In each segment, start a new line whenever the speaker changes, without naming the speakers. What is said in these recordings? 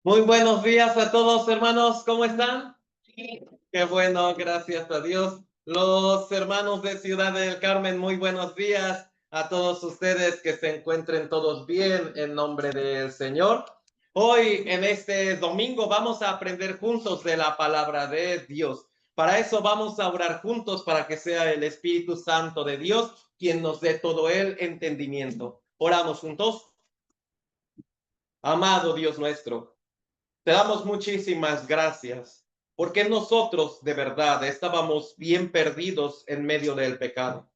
Muy buenos días a todos, hermanos. ¿Cómo están? Qué bueno, gracias a Dios. Los hermanos de Ciudad del Carmen, muy buenos días a todos ustedes, que se encuentren todos bien en nombre del Señor. Hoy, en este domingo, vamos a aprender juntos de la palabra de Dios. Para eso vamos a orar juntos, para que sea el Espíritu Santo de Dios quien nos dé todo el entendimiento. Oramos juntos. Amado Dios nuestro, te damos muchísimas gracias, porque nosotros de verdad estábamos bien perdidos en medio del pecado,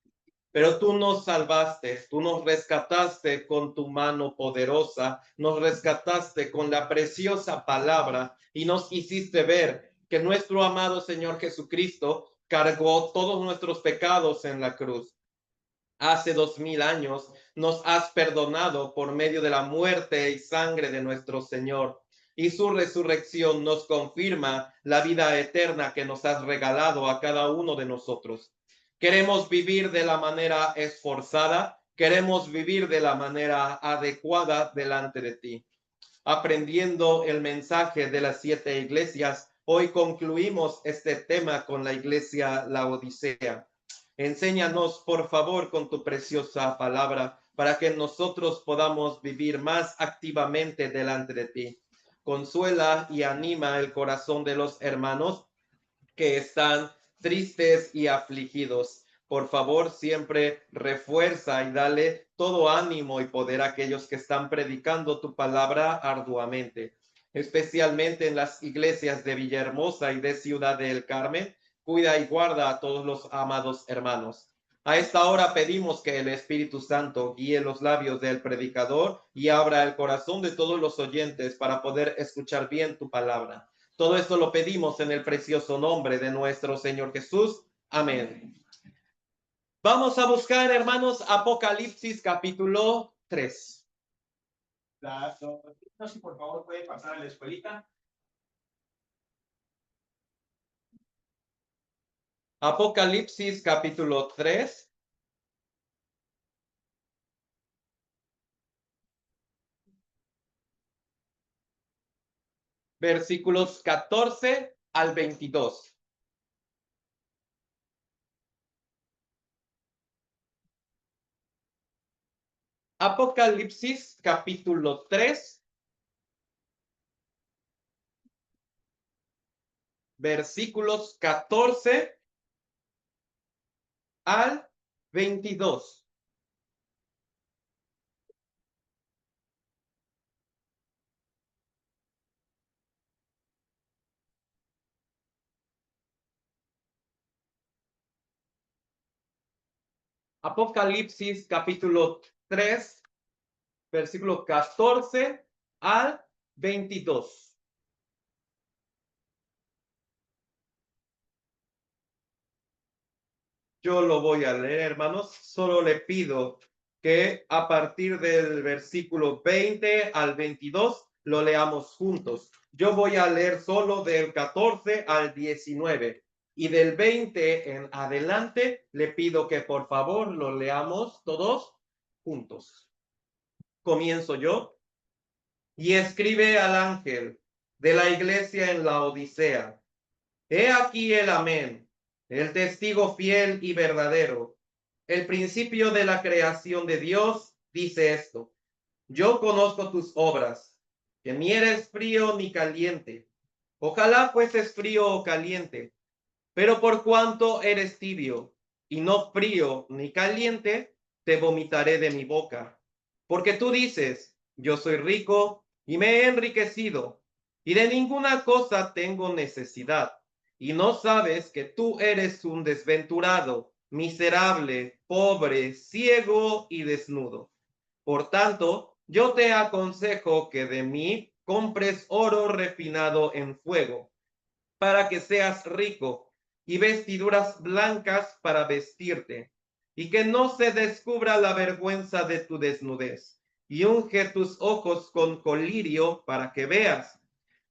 pero tú nos salvaste, tú nos rescataste con tu mano poderosa, nos rescataste con la preciosa palabra y nos hiciste ver que nuestro amado Señor Jesucristo cargó todos nuestros pecados en la cruz. Hace 2000 años nos has perdonado por medio de la muerte y sangre de nuestro Señor, y su resurrección nos confirma la vida eterna que nos has regalado a cada uno de nosotros. Queremos vivir de la manera esforzada, queremos vivir de la manera adecuada delante de ti. Aprendiendo el mensaje de las 7 iglesias, hoy concluimos este tema con la iglesia Laodicea. Enséñanos, por favor, con tu preciosa palabra, para que nosotros podamos vivir más activamente delante de ti. Consuela y anima el corazón de los hermanos que están tristes y afligidos. Por favor, siempre refuerza y dale todo ánimo y poder a aquellos que están predicando tu palabra arduamente, especialmente en las iglesias de Villahermosa y de Ciudad del Carmen. Cuida y guarda a todos los amados hermanos. A esta hora pedimos que el Espíritu Santo guíe los labios del predicador y abra el corazón de todos los oyentes para poder escuchar bien tu palabra. Todo esto lo pedimos en el precioso nombre de nuestro Señor Jesús. Amén. Vamos a buscar, hermanos, Apocalipsis capítulo 3.
Si por favor puede pasar a la escuelita.
Apocalipsis capítulo 3, versículos 14 al 22. Apocalipsis capítulo 3, versículos 14 al 22. Apocalipsis capítulo 3, versículo 14 al 22. Yo lo voy a leer, hermanos. Solo le pido que a partir del versículo 20 al 22 lo leamos juntos. Yo voy a leer solo del 14 al 19 y del 20 en adelante le pido que por favor lo leamos todos juntos. Comienzo yo. Y escribe al ángel de la iglesia en la Odisea: He aquí el amén, el testigo fiel y verdadero, el principio de la creación de Dios, dice esto: Yo conozco tus obras, que ni eres frío ni caliente. Ojalá fueses frío o caliente, pero por cuanto eres tibio y no frío ni caliente, te vomitaré de mi boca. Porque tú dices: Yo soy rico y me he enriquecido, y de ninguna cosa tengo necesidad, y no sabes que tú eres un desventurado, miserable, pobre, ciego y desnudo. Por tanto, yo te aconsejo que de mí compres oro refinado en fuego, para que seas rico, y vestiduras blancas para vestirte, y que no se descubra la vergüenza de tu desnudez, y unge tus ojos con colirio para que veas.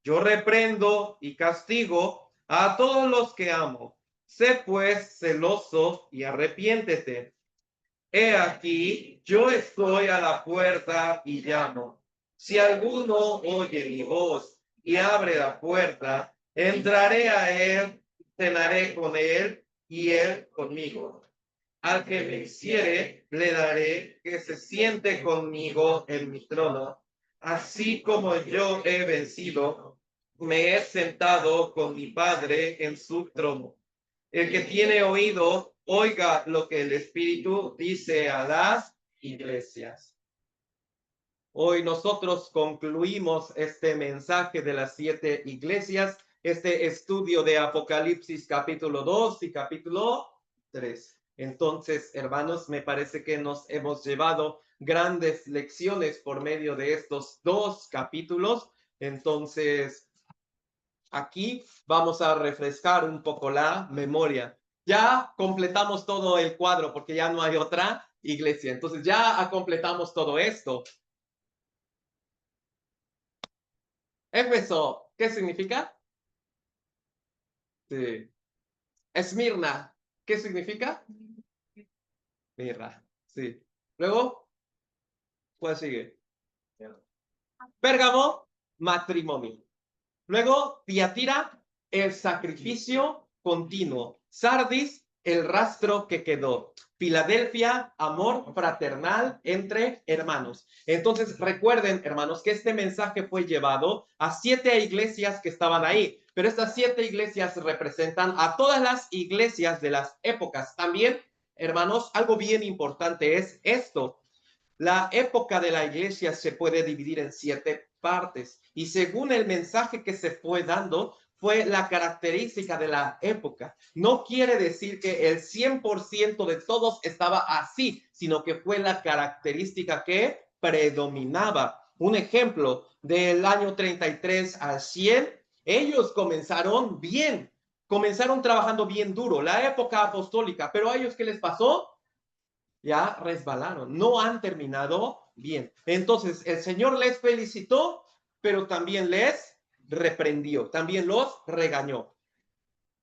Yo reprendo y castigo a todos los que amo. Sé pues celoso y arrepiéntete. He aquí, yo estoy a la puerta y llamo. Si alguno oye mi voz y abre la puerta, entraré a él, cenaré con él y él conmigo. Al que me hiciere, le daré que se siente conmigo en mi trono, así como yo he vencido, me he sentado con mi Padre en su trono. El que tiene oído, oiga lo que el Espíritu dice a las iglesias. Hoy nosotros concluimos este mensaje de las 7 iglesias, este estudio de Apocalipsis capítulo 2 y capítulo 3. Entonces, hermanos, me parece que nos hemos llevado grandes lecciones por medio de estos 2 capítulos. Entonces, aquí vamos a refrescar un poco la memoria. Ya completamos todo el cuadro porque ya no hay otra iglesia. Entonces, ya completamos todo esto. Éfeso, ¿qué significa? Sí. Esmirna, ¿qué significa? Mirra, sí. Luego, ¿cuál sigue? Pérgamo, matrimonio. Luego, Tiatira, el sacrificio continuo. Sardis, el rastro que quedó. Filadelfia, amor fraternal entre hermanos. Entonces, recuerden, hermanos, que este mensaje fue llevado a 7 iglesias que estaban ahí. Pero estas 7 iglesias representan a todas las iglesias de las épocas. También, hermanos, algo bien importante es esto. La época de la iglesia se puede dividir en 7 partes y según el mensaje que se fue dando, fue la característica de la época. No quiere decir que el 100% de todos estaba así, sino que fue la característica que predominaba. Un ejemplo, del año 33 al 100, ellos comenzaron bien, comenzaron trabajando bien duro, la época apostólica, pero a ellos, ¿qué les pasó? Ya resbalaron, no han terminado bien. Entonces, el Señor les felicitó, pero también les reprendió, también los regañó.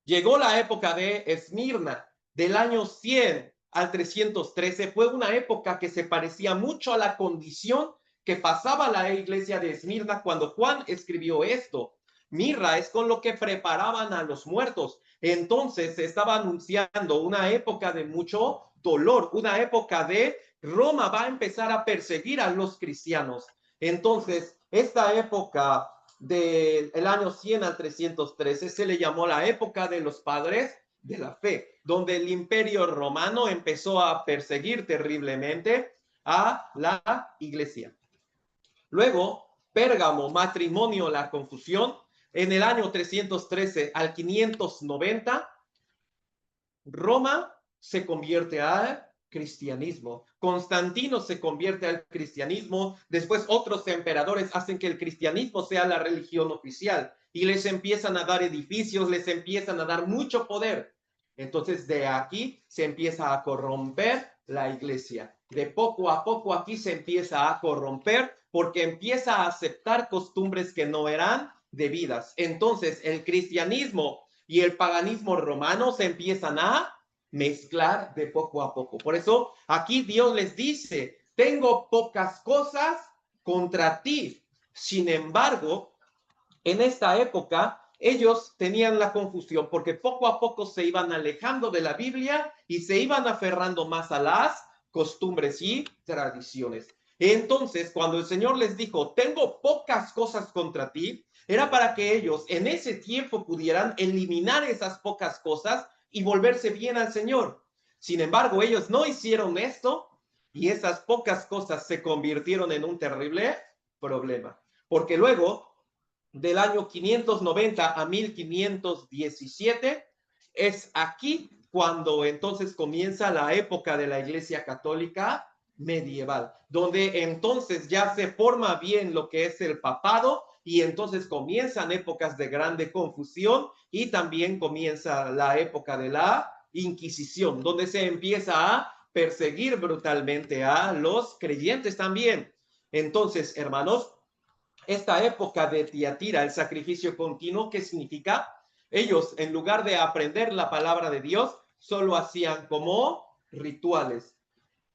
Llegó la época de Esmirna, del año 100 al 313, fue una época que se parecía mucho a la condición que pasaba la iglesia de Esmirna cuando Juan escribió esto. Mirra es con lo que preparaban a los muertos. Entonces se estaba anunciando una época de mucho dolor, una época de Roma va a empezar a perseguir a los cristianos. Entonces, esta época del año 100 al 313 se le llamó la época de los padres de la fe, donde el imperio romano empezó a perseguir terriblemente a la iglesia. Luego, Pérgamo, matrimonio, la confusión, en el año 313 al 590, Roma se convierte al cristianismo. Constantino se convierte al cristianismo. Después otros emperadores hacen que el cristianismo sea la religión oficial y les empiezan a dar edificios, les empiezan a dar mucho poder. Entonces de aquí se empieza a corromper la iglesia. De poco a poco aquí se empieza a corromper porque empieza a aceptar costumbres que no eran debidas. Entonces el cristianismo y el paganismo romano se empiezan a mezclar de poco a poco. Por eso aquí Dios les dice, tengo pocas cosas contra ti. Sin embargo, en esta época ellos tenían la confusión porque poco a poco se iban alejando de la Biblia y se iban aferrando más a las costumbres y tradiciones. Entonces, cuando el Señor les dijo, tengo pocas cosas contra ti, era para que ellos en ese tiempo pudieran eliminar esas pocas cosas y volverse bien al Señor. Sin embargo, ellos no hicieron esto y esas pocas cosas se convirtieron en un terrible problema. Porque luego, del año 590 a 1517, es aquí cuando entonces comienza la época de la Iglesia Católica medieval, donde entonces ya se forma bien lo que es el papado y entonces comienzan épocas de grande confusión y también comienza la época de la Inquisición, donde se empieza a perseguir brutalmente a los creyentes también. Entonces, hermanos, esta época de Tiatira, el sacrificio continuo, ¿qué significa? Ellos, en lugar de aprender la palabra de Dios, solo hacían como rituales.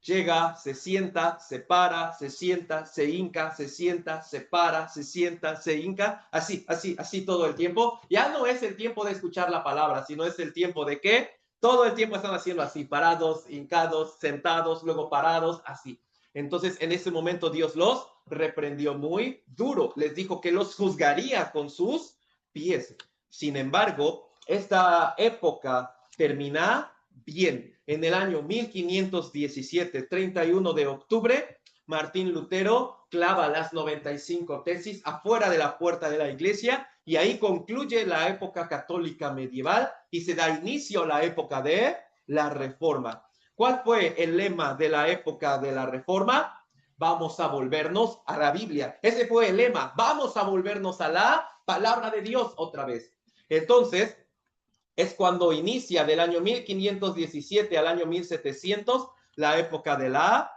Llega, se sienta, se para, se sienta, se hinca, se sienta, se para, se sienta, se hinca, así todo el tiempo. Ya no es el tiempo de escuchar la palabra, sino es el tiempo de que todo el tiempo están haciendo así, parados, hincados, sentados, luego parados, así. Entonces, en ese momento Dios los reprendió muy duro, les dijo que los juzgaría con sus pies. Sin embargo, esta época termina bien. En el año 1517, 31 de octubre, Martín Lutero clava las 95 tesis afuera de la puerta de la iglesia y ahí concluye la época católica medieval y se da inicio a la época de la Reforma. ¿Cuál fue el lema de la época de la Reforma? Vamos a volvernos a la Biblia. Ese fue el lema. Vamos a volvernos a la palabra de Dios otra vez. Entonces, es cuando inicia del año 1517 al año 1700 la época de la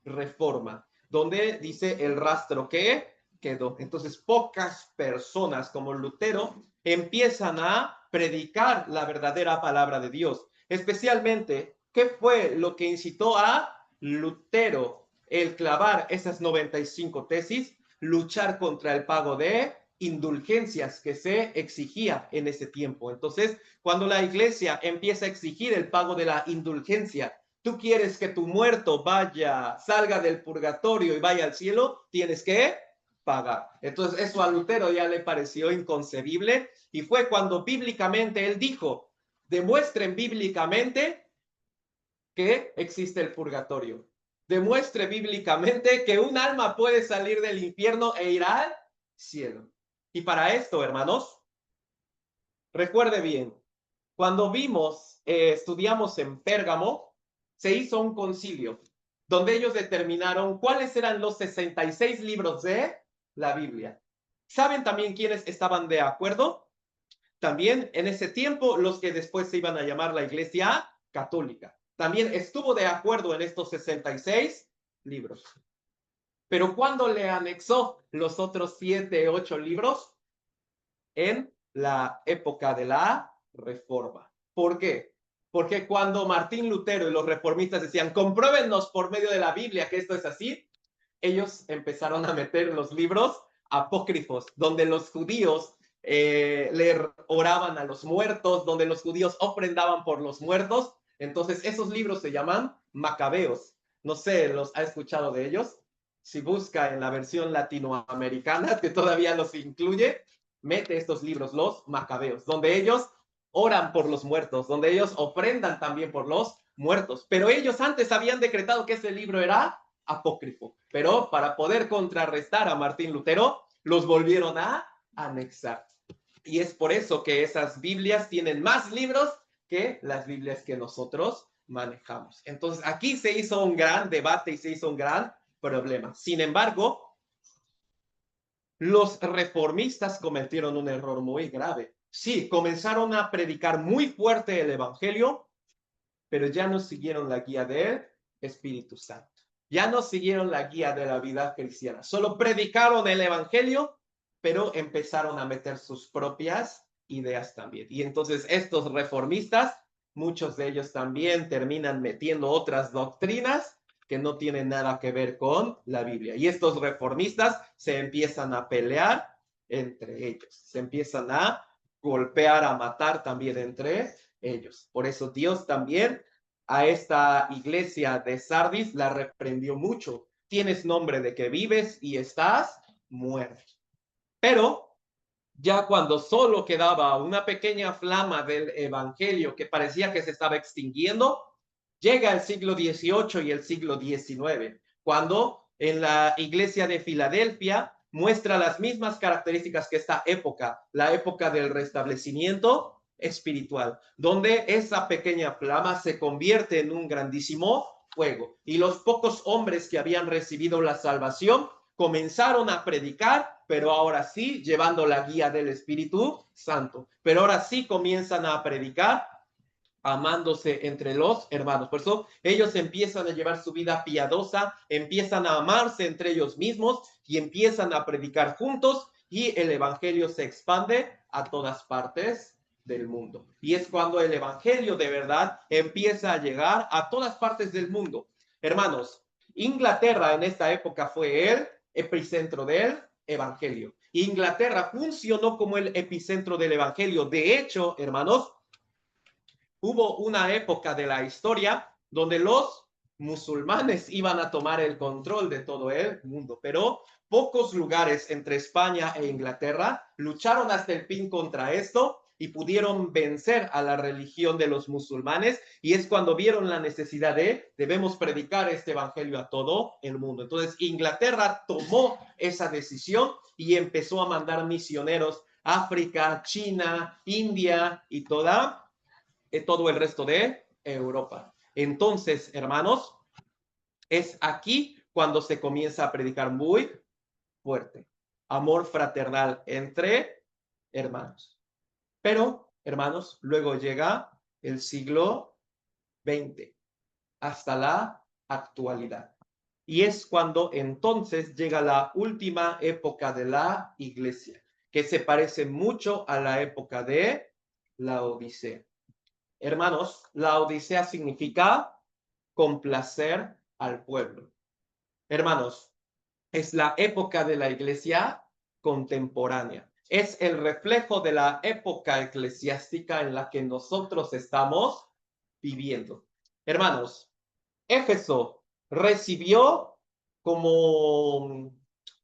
Reforma, donde dice el rastro que quedó. Entonces, pocas personas como Lutero empiezan a predicar la verdadera palabra de Dios. Especialmente, ¿qué fue lo que incitó a Lutero el clavar esas 95 tesis? Luchar contra el pago de indulgencias que se exigía en ese tiempo. Entonces, cuando la iglesia empieza a exigir el pago de la indulgencia, tú quieres que tu muerto salga del purgatorio y vaya al cielo, tienes que pagar. Entonces, eso a Lutero ya le pareció inconcebible y fue cuando bíblicamente él dijo, demuestren bíblicamente que existe el purgatorio. Demuestre bíblicamente que un alma puede salir del infierno e ir al cielo. Y para esto, hermanos, recuerde bien, cuando estudiamos en Pérgamo, se hizo un concilio donde ellos determinaron cuáles eran los 66 libros de la Biblia. ¿Saben también quiénes estaban de acuerdo? También en ese tiempo los que después se iban a llamar la Iglesia Católica. También estuvo de acuerdo en estos 66 libros. Pero ¿cuándo le anexó los otros 7, 8 libros? En la época de la Reforma. ¿Por qué? Porque cuando Martín Lutero y los reformistas decían, compruébennos por medio de la Biblia que esto es así, ellos empezaron a meter los libros apócrifos, donde los judíos le oraban a los muertos, donde los judíos ofrendaban por los muertos. Entonces, esos libros se llaman macabeos. No sé, ¿los ha escuchado de ellos? Si busca en la versión latinoamericana, que todavía los incluye, mete estos libros, los macabeos, donde ellos oran por los muertos, donde ellos ofrendan también por los muertos. Pero ellos antes habían decretado que ese libro era apócrifo. Pero para poder contrarrestar a Martín Lutero, los volvieron a anexar. Y es por eso que esas Biblias tienen más libros que las Biblias que nosotros manejamos. Entonces, aquí se hizo un gran debate y se hizo un gran problema. Sin embargo, los reformistas cometieron un error muy grave. Sí, comenzaron a predicar muy fuerte el evangelio, pero ya no siguieron la guía del Espíritu Santo. Ya no siguieron la guía de la vida cristiana. Solo predicaron el evangelio, pero empezaron a meter sus propias ideas también. Y entonces estos reformistas, muchos de ellos también terminan metiendo otras doctrinas que no tienen nada que ver con la Biblia. Y estos reformistas se empiezan a pelear entre ellos, se empiezan a golpear, a matar también entre ellos. Por eso Dios también a esta iglesia de Sardis la reprendió mucho. Tienes nombre de que vives y estás muerto. Pero ya cuando solo quedaba una pequeña flama del evangelio que parecía que se estaba extinguiendo, llega el siglo XVIII y el siglo XIX, cuando en la iglesia de Filadelfia muestra las mismas características que esta época, la época del restablecimiento espiritual, donde esa pequeña flama se convierte en un grandísimo fuego. Y los pocos hombres que habían recibido la salvación comenzaron a predicar, pero ahora sí llevando la guía del Espíritu Santo. Pero ahora sí comienzan a predicar amándose entre los hermanos. Por eso ellos empiezan a llevar su vida piadosa, empiezan a amarse entre ellos mismos y empiezan a predicar juntos y el evangelio se expande a todas partes del mundo. Y es cuando el evangelio de verdad empieza a llegar a todas partes del mundo. Hermanos, Inglaterra en esta época fue el epicentro del evangelio. Inglaterra funcionó como el epicentro del evangelio. De hecho, hermanos, hubo una época de la historia donde los musulmanes iban a tomar el control de todo el mundo, pero pocos lugares entre España e Inglaterra lucharon hasta el fin contra esto y pudieron vencer a la religión de los musulmanes, y es cuando vieron la necesidad de debemos predicar este evangelio a todo el mundo. Entonces Inglaterra tomó esa decisión y empezó a mandar misioneros a África, China, India y todo el resto de Europa. Entonces, hermanos, es aquí cuando se comienza a predicar muy fuerte. Amor fraternal entre hermanos. Pero, hermanos, luego llega el siglo XX hasta la actualidad. Y es cuando entonces llega la última época de la iglesia, que se parece mucho a la época de la Odisea. Hermanos, la Odisea significa complacer al pueblo. Hermanos, es la época de la iglesia contemporánea. Es el reflejo de la época eclesiástica en la que nosotros estamos viviendo. Hermanos, Éfeso recibió como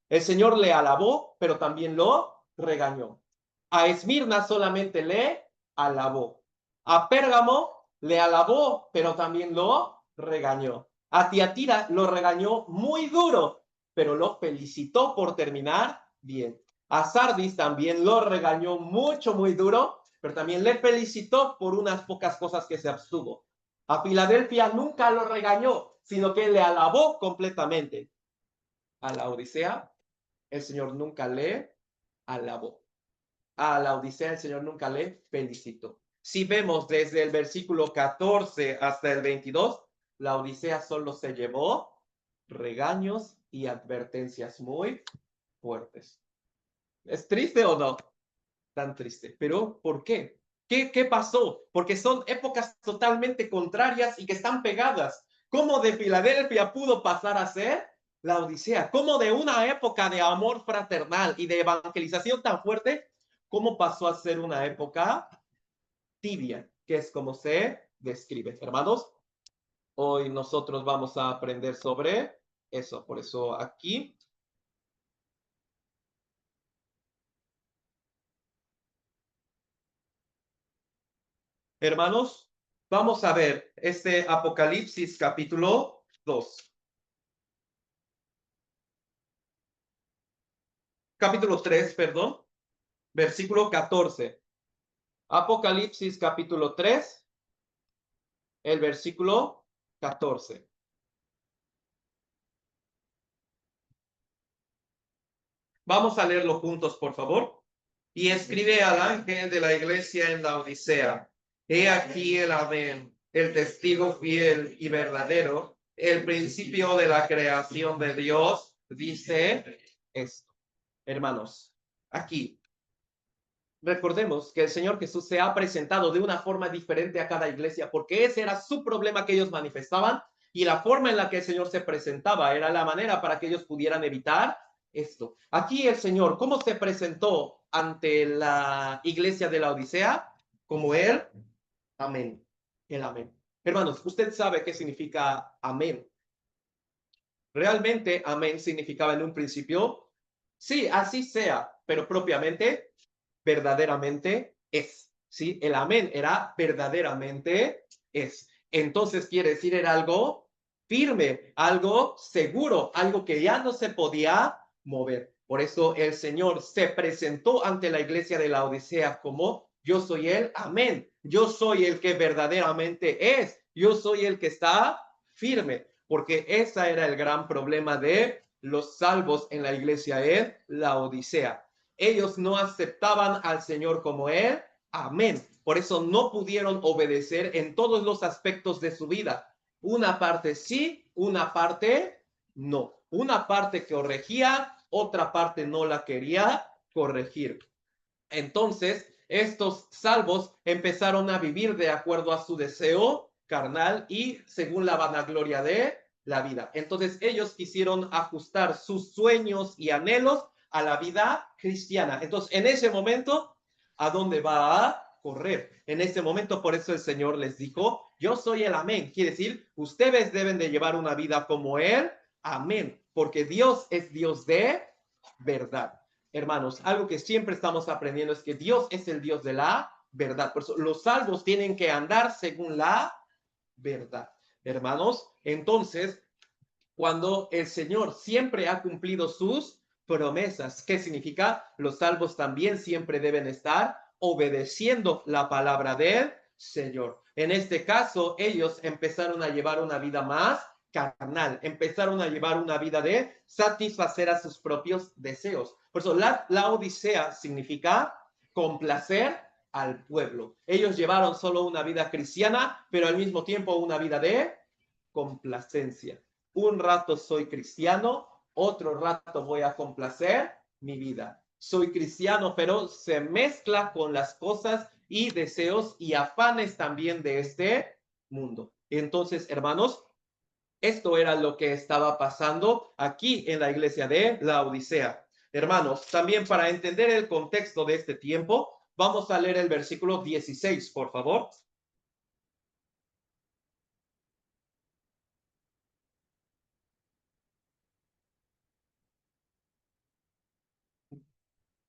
el Señor le alabó, pero también lo regañó. A Esmirna solamente le alabó. A Pérgamo le alabó, pero también lo regañó. A Tiatira lo regañó muy duro, pero lo felicitó por terminar bien. A Sardis también lo regañó mucho, muy duro, pero también le felicitó por unas pocas cosas que se abstuvo. A Filadelfia nunca lo regañó, sino que le alabó completamente. A la Odisea, el Señor nunca le alabó. A la Odisea, el Señor nunca le felicitó. Si vemos desde el versículo 14 hasta el 22, la Odisea solo se llevó regaños y advertencias muy fuertes. ¿Es triste o no? Tan triste. ¿Pero por qué? ¿Qué pasó? Porque son épocas totalmente contrarias y que están pegadas. ¿Cómo de Filadelfia pudo pasar a ser la Odisea? ¿Cómo de una época de amor fraternal y de evangelización tan fuerte, cómo pasó a ser una época tibia, que es como se describe? Hermanos, hoy nosotros vamos a aprender sobre eso. Por eso aquí hermanos, vamos a ver este Apocalipsis capítulo 2. Capítulo 3, perdón, versículo 14. Apocalipsis capítulo 3, el versículo 14. Vamos a leerlo juntos, por favor. Y escribe al ángel de la iglesia en la Odisea: he aquí el Amén, el testigo fiel y verdadero, el principio de la creación de Dios, dice esto. Hermanos, aquí recordemos que el Señor Jesús se ha presentado de una forma diferente a cada iglesia, porque ese era su problema que ellos manifestaban, y la forma en la que el Señor se presentaba era la manera para que ellos pudieran evitar esto. Aquí el Señor, ¿cómo se presentó ante la iglesia de la Odisea? Como el amén, el amén. Hermanos, usted sabe qué significa amén. Realmente amén significaba en un principio, sí, así sea, pero propiamente, verdaderamente es. ¿Sí? El amén era verdaderamente es. Entonces quiere decir era algo firme, algo seguro, algo que ya no se podía mover. Por eso el Señor se presentó ante la iglesia de la Odisea como yo soy el amén, yo soy el que verdaderamente es, yo soy el que está firme, porque ese era el gran problema de los salvos en la iglesia en la Odisea. Ellos no aceptaban al Señor como Él, amén. Por eso no pudieron obedecer en todos los aspectos de su vida. Una parte sí, una parte no. Una parte corregía, otra parte no la quería corregir. Entonces, estos salvos empezaron a vivir de acuerdo a su deseo carnal y según la vanagloria de la vida. Entonces ellos quisieron ajustar sus sueños y anhelos a la vida cristiana. Entonces en ese momento, ¿a dónde va a correr? En ese momento, por eso el Señor les dijo, yo soy el amén. Quiere decir, ustedes deben de llevar una vida como Él. Amén. Porque Dios es Dios de verdad. Hermanos, algo que siempre estamos aprendiendo es que Dios es el Dios de la verdad. Por eso los salvos tienen que andar según la verdad. Hermanos, entonces, cuando el Señor siempre ha cumplido sus promesas, ¿qué significa? Los salvos también siempre deben estar obedeciendo la palabra del Señor. En este caso, ellos empezaron a llevar una vida más carnal, empezaron a llevar una vida de satisfacer a sus propios deseos. Por eso la Odisea significa complacer al pueblo. Ellos llevaron solo una vida cristiana, pero al mismo tiempo una vida de complacencia. Un rato soy cristiano, otro rato voy a complacer mi vida. Soy cristiano, pero se mezcla con las cosas y deseos y afanes también de este mundo. Entonces, hermanos, esto era lo que estaba pasando aquí en la iglesia de la Odisea. Hermanos, también para entender el contexto de este tiempo, vamos a leer el versículo 16, por favor.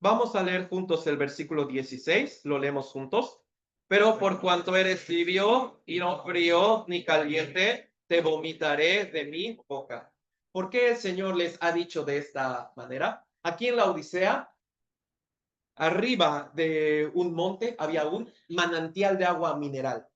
Vamos a leer juntos el versículo 16, lo leemos juntos. Pero por cuanto eres tibio y no frío ni caliente, te vomitaré de mi boca. ¿Por qué el Señor les ha dicho de esta manera? Aquí en la Odisea, arriba de un monte, había un manantial de agua mineral.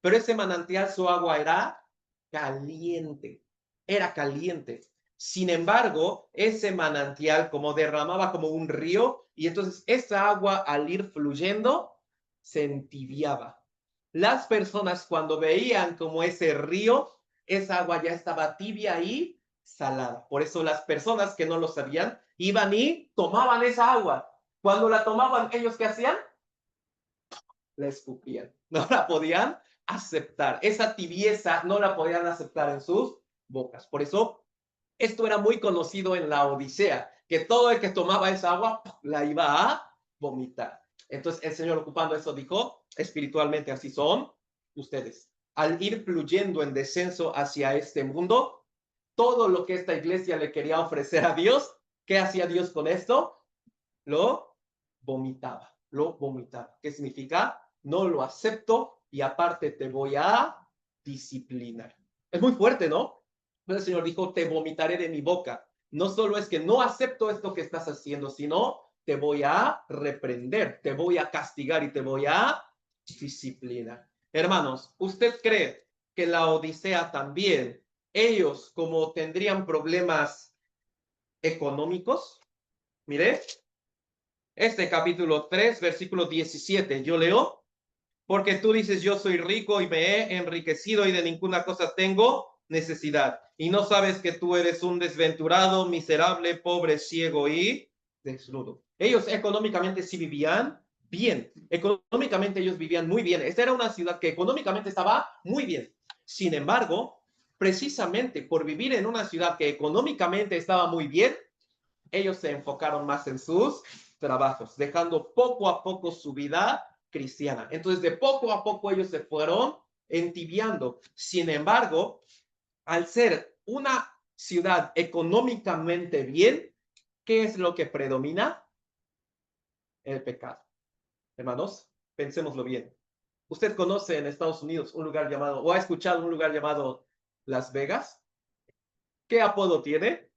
Pero ese manantial, su agua era caliente. Era caliente. Sin embargo, ese manantial como derramaba como un río y entonces esa agua al ir fluyendo se entibiaba. Las personas cuando veían como ese río, esa agua ya estaba tibia y salada. Por eso las personas que no lo sabían iban y tomaban esa agua. Cuando la tomaban, ¿ellos qué hacían? La escupían. No la podían aceptar. Esa tibieza no la podían aceptar en sus bocas. Por eso esto era muy conocido en la Odisea, que todo el que tomaba esa agua la iba a vomitar. Entonces el Señor, ocupando eso, dijo, espiritualmente así son ustedes. Al ir fluyendo en descenso hacia este mundo, todo lo que esta iglesia le quería ofrecer a Dios, ¿qué hacía Dios con esto? Lo vomitaba, lo vomitaba. ¿Qué significa? No lo acepto y aparte te voy a disciplinar. Es muy fuerte, ¿no? Pero el Señor dijo, te vomitaré de mi boca. No solo es que no acepto esto que estás haciendo, sino te voy a reprender, te voy a castigar y te voy a disciplinar. Hermanos, ¿usted cree que la Odisea también, ellos como tendrían problemas económicos? Mire, este capítulo 3, versículo 17, yo leo, porque tú dices, yo soy rico y me he enriquecido y de ninguna cosa tengo necesidad. Y no sabes que tú eres un desventurado, miserable, pobre, ciego y desnudo. Ellos económicamente sí vivían bien. Económicamente ellos vivían muy bien. Esta era una ciudad que económicamente estaba muy bien. Sin embargo, precisamente por vivir en una ciudad que económicamente estaba muy bien, ellos se enfocaron más en sus trabajos, dejando poco a poco su vida cristiana. Entonces, de poco a poco ellos se fueron entibiando. Sin embargo, al ser una ciudad económicamente bien, ¿qué es lo que predomina? El pecado. Hermanos, pensémoslo bien. ¿Usted conoce en Estados Unidos un lugar llamado, o ha escuchado un lugar llamado Las Vegas? ¿Qué apodo tiene?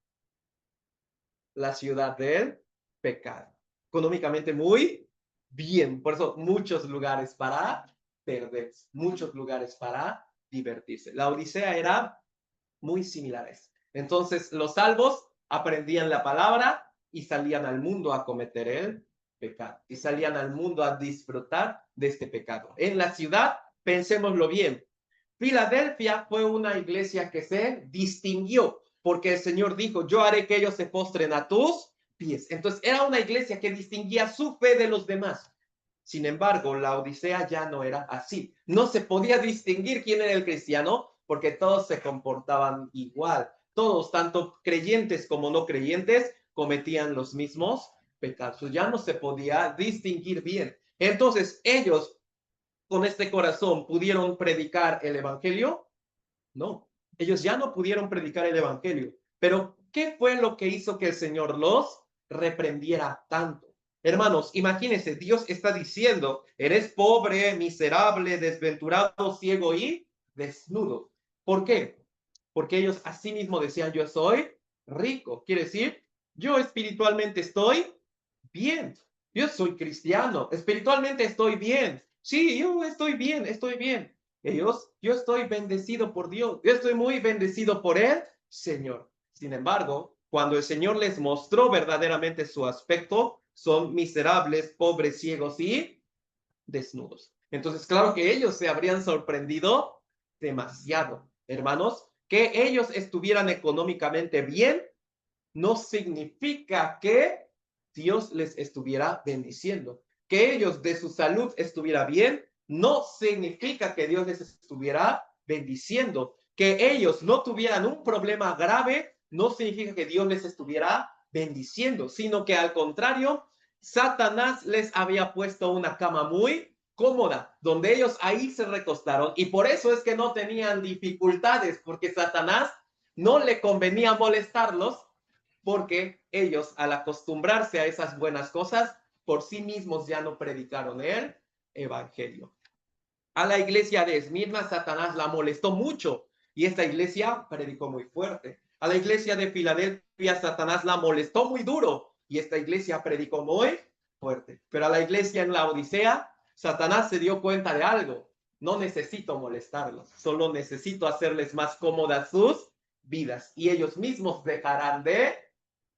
La ciudad del pecado. Económicamente muy bien. Por eso muchos lugares para perderse, muchos lugares para divertirse. La Odisea era muy similar a eso. Entonces los salvos aprendían la palabra y salían al mundo a cometer el pecado. Y salían al mundo a disfrutar de este pecado. En la ciudad, pensémoslo bien, Filadelfia fue una iglesia que se distinguió porque el Señor dijo, yo haré que ellos se postren a tus pies. Entonces era una iglesia que distinguía su fe de los demás. Sin embargo, la Odisea ya no era así. No se podía distinguir quién era el cristiano porque todos se comportaban igual. Todos, tanto creyentes como no creyentes, cometían los mismos pecados. Ya no se podía distinguir bien. Entonces, ellos con este corazón pudieron predicar el evangelio. No, ellos ya no pudieron predicar el evangelio. Pero, ¿qué fue lo que hizo que el Señor los reprendiera tanto? Hermanos, imagínense, Dios está diciendo, eres pobre, miserable, desventurado, ciego y desnudo. ¿Por qué? Porque ellos así mismo decían, yo soy rico. Quiere decir, yo espiritualmente estoy bien. Yo soy cristiano, espiritualmente estoy bien. Sí, yo estoy bien, estoy bien. Ellos, yo estoy bendecido por Dios, yo estoy muy bendecido por el Señor. Sin embargo, cuando el Señor les mostró verdaderamente su aspecto, son miserables, pobres, ciegos y desnudos. Entonces, claro que ellos se habrían sorprendido demasiado, hermanos, que ellos estuvieran económicamente bien no significa que Dios les estuviera bendiciendo. Que ellos de su salud estuviera bien, no significa que Dios les estuviera bendiciendo. Que ellos no tuvieran un problema grave, no significa que Dios les estuviera bendiciendo, sino que al contrario, Satanás les había puesto una cama muy cómoda, donde ellos ahí se recostaron y por eso es que no tenían dificultades, porque Satanás no le convenía molestarlos, porque ellos al acostumbrarse a esas buenas cosas, por sí mismos ya no predicaron el evangelio. A la iglesia de Esmirna, Satanás la molestó mucho y esta iglesia predicó muy fuerte. A la iglesia de Filadelfia, Satanás la molestó muy duro y esta iglesia predicó muy fuerte. Pero a la iglesia en la Odisea, Satanás se dio cuenta de algo. No necesito molestarlos, solo necesito hacerles más cómodas sus vidas y ellos mismos dejarán de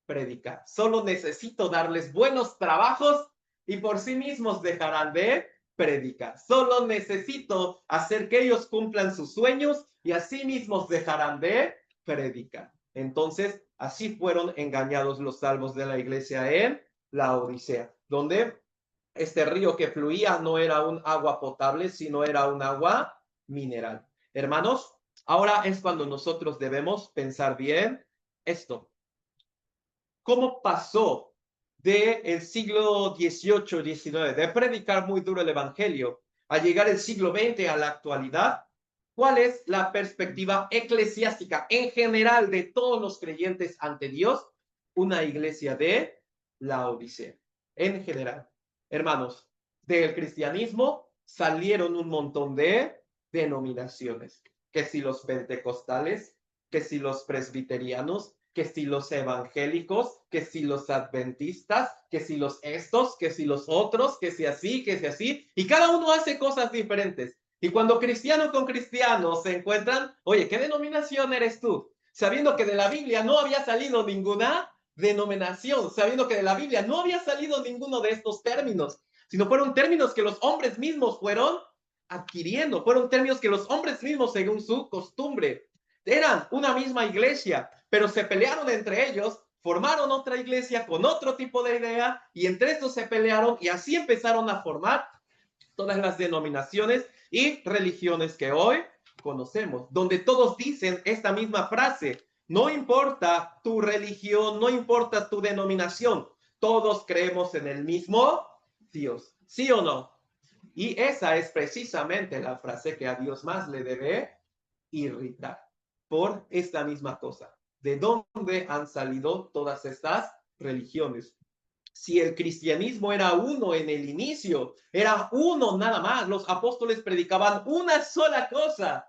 predicar. Solo necesito darles buenos trabajos y por sí mismos dejarán de predicar. Solo necesito hacer que ellos cumplan sus sueños y así mismos dejarán de predicar. Entonces, así fueron engañados los salvos de la iglesia en la Odisea, donde este río que fluía no era un agua potable, sino era un agua mineral. Hermanos, ahora es cuando nosotros debemos pensar bien esto. ¿Cómo pasó del siglo XVIII, XIX, de predicar muy duro el evangelio, a llegar el siglo XX a la actualidad? ¿Cuál es la perspectiva eclesiástica en general de todos los creyentes ante Dios? Una iglesia de la Odisea, en general. Hermanos, del cristianismo salieron un montón de denominaciones, que si los pentecostales, que si los presbiterianos, que si los evangélicos, que si los adventistas, que si los estos, que si los otros, que si así, y cada uno hace cosas diferentes. Y cuando cristiano con cristiano se encuentran, oye, ¿qué denominación eres tú? Sabiendo que de la Biblia no había salido ninguna denominación, sabiendo que de la Biblia no había salido ninguno de estos términos, sino fueron términos que los hombres mismos fueron adquiriendo, fueron términos que los hombres mismos, según su costumbre, eran una misma iglesia, pero se pelearon entre ellos, formaron otra iglesia con otro tipo de idea y entre estos se pelearon y así empezaron a formar todas las denominaciones y religiones que hoy conocemos, donde todos dicen esta misma frase: no importa tu religión, no importa tu denominación, todos creemos en el mismo Dios, ¿sí o no? Y esa es precisamente la frase que a Dios más le debe irritar por esta misma cosa. ¿De dónde han salido todas estas religiones? Si el cristianismo era uno en el inicio, era uno nada más, los apóstoles predicaban una sola cosa.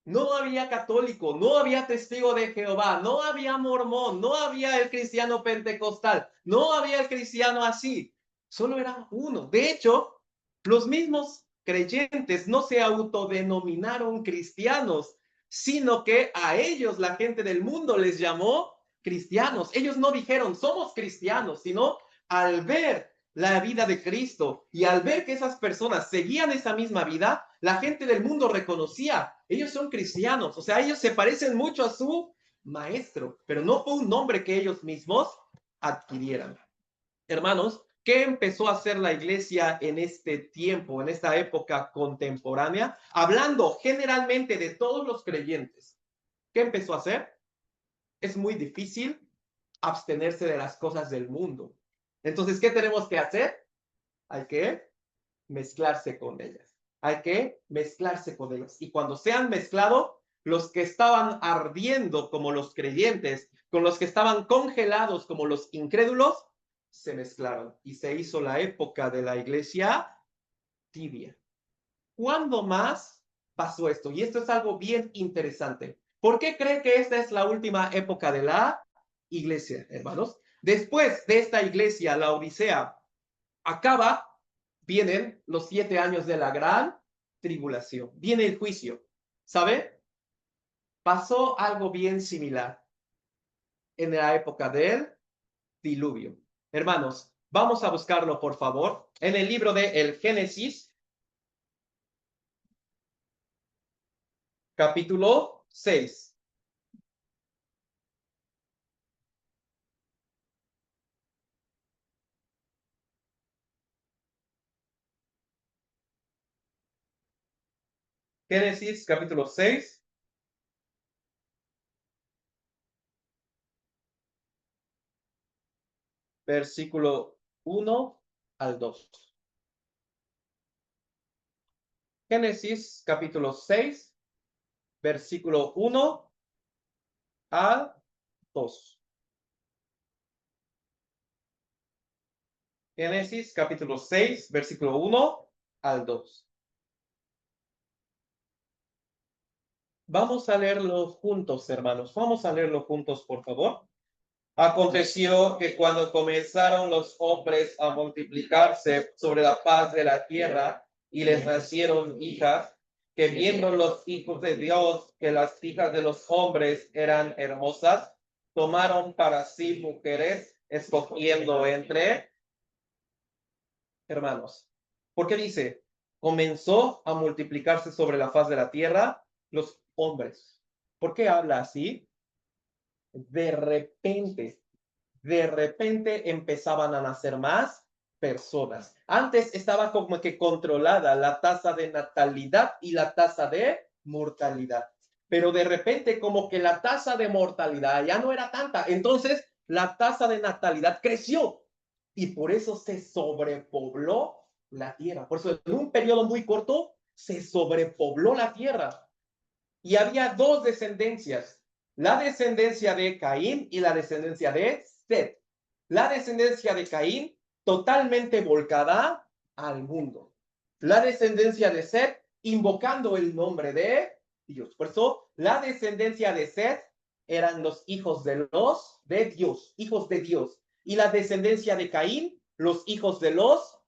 No había católico, no había testigo de Jehová, no había mormón, no había el cristiano pentecostal, no había el cristiano así. Solo era uno. De hecho, los mismos creyentes no se autodenominaron cristianos, sino que a ellos la gente del mundo les llamó cristianos. Ellos no dijeron somos cristianos, sino al ver la vida de Cristo y al ver que esas personas seguían esa misma vida, la gente del mundo reconocía, ellos son cristianos, o sea, ellos se parecen mucho a su maestro, pero no fue un nombre que ellos mismos adquirieran. Hermanos, ¿Qué empezó a hacer la iglesia en este tiempo, en esta época contemporánea? Hablando generalmente de todos los creyentes. ¿Qué empezó a hacer? Es muy difícil abstenerse de las cosas del mundo. Entonces, ¿qué tenemos que hacer? Hay que mezclarse con ellas. Hay que mezclarse con ellas. Y cuando se han mezclado, los que estaban ardiendo como los creyentes, con los que estaban congelados como los incrédulos, se mezclaron. Y se hizo la época de la iglesia tibia. ¿Cuándo más pasó esto? Y esto es algo bien interesante. ¿Por qué cree que esta es la última época de la iglesia, hermanos? Después de esta iglesia, la Odisea, acaba, vienen los 7 años de la gran tribulación, viene el juicio. ¿Sabe? Pasó algo bien similar en la época del diluvio. Hermanos, vamos a buscarlo, por favor, en el libro de el Génesis, capítulo 6. Génesis, capítulo 6, versículo 1 al 2. Génesis, capítulo 6, versículo 1 al 2. Génesis, capítulo 6, versículo 1 al 2. Vamos a leerlo juntos, hermanos. Vamos a leerlo juntos, por favor. Aconteció que cuando comenzaron los hombres a multiplicarse sobre la faz de la tierra y les nacieron hijas, que viendo los hijos de Dios que las hijas de los hombres eran hermosas, tomaron para sí mujeres, escogiendo entre hermanos. ¿Por qué dice? Comenzó a multiplicarse sobre la faz de la tierra los hombres. ¿Por qué habla así? De repente empezaban a nacer más personas. Antes estaba como que controlada la tasa de natalidad y la tasa de mortalidad. Pero de repente como que la tasa de mortalidad ya no era tanta. Entonces la tasa de natalidad creció y por eso se sobrepobló la tierra. Por eso en un periodo muy corto se sobrepobló la tierra. Y había dos descendencias, la descendencia de Caín y la descendencia de Set. La descendencia de Caín totalmente volcada al mundo. La descendencia de Set invocando el nombre de Dios. Por eso la descendencia de Set eran los hijos de Dios, hijos de Dios. Y la descendencia de Caín, los hijos de los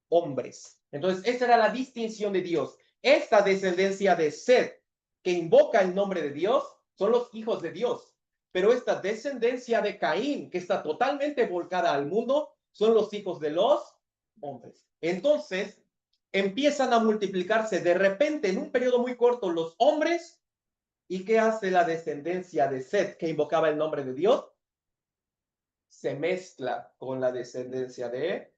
hombres. Entonces, esa era la distinción de Dios. Esta descendencia de Set que invoca el nombre de Dios son los hijos de Dios. Pero esta descendencia de Caín, que está totalmente volcada al mundo, son los hijos de los hombres. Entonces, empiezan a multiplicarse de repente en un periodo muy corto los hombres. ¿Y qué hace la descendencia de Set, que invocaba el nombre de Dios? Se mezcla con la descendencia de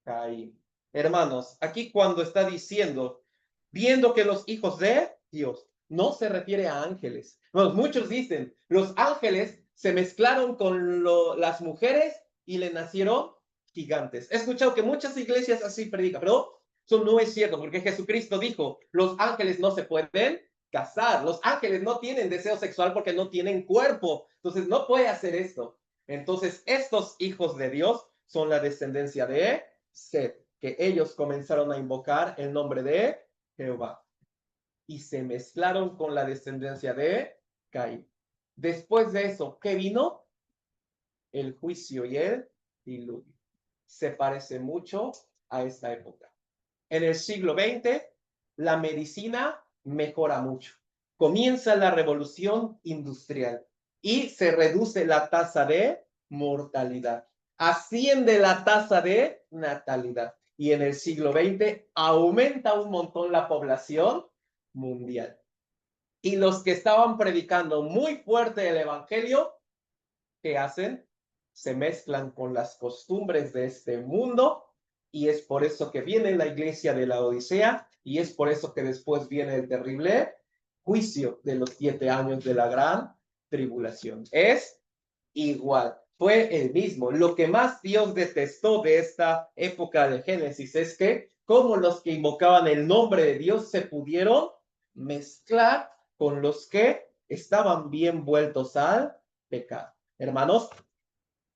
Caín. Hermanos, aquí cuando está diciendo, viendo que los hijos de Dios, no se refiere a ángeles. Bueno, muchos dicen, los ángeles se mezclaron con las mujeres y le nacieron gigantes. He escuchado que muchas iglesias así predican, pero eso no es cierto, porque Jesucristo dijo, los ángeles no se pueden casar, los ángeles no tienen deseo sexual porque no tienen cuerpo, entonces no puede hacer esto. Entonces, estos hijos de Dios son la descendencia de Set, que ellos comenzaron a invocar el nombre de Jehová y se mezclaron con la descendencia de Caín. Después de eso, ¿qué vino? El juicio y el diluvio. Se parece mucho a esta época. En el siglo XX, la medicina mejora mucho. Comienza la revolución industrial y se reduce la tasa de mortalidad. Asciende la tasa de natalidad. Y en el siglo XX aumenta un montón la población mundial. Y los que estaban predicando muy fuerte el evangelio, ¿qué hacen? Se mezclan con las costumbres de este mundo y es por eso que viene la iglesia de la Odisea, y es por eso que después viene el terrible juicio de los 7 años de la gran tribulación. Es igual, fue el mismo. Lo que más Dios detestó de esta época de Génesis es que como los que invocaban el nombre de Dios se pudieron mezclar con los que estaban bien vueltos al pecado. Hermanos,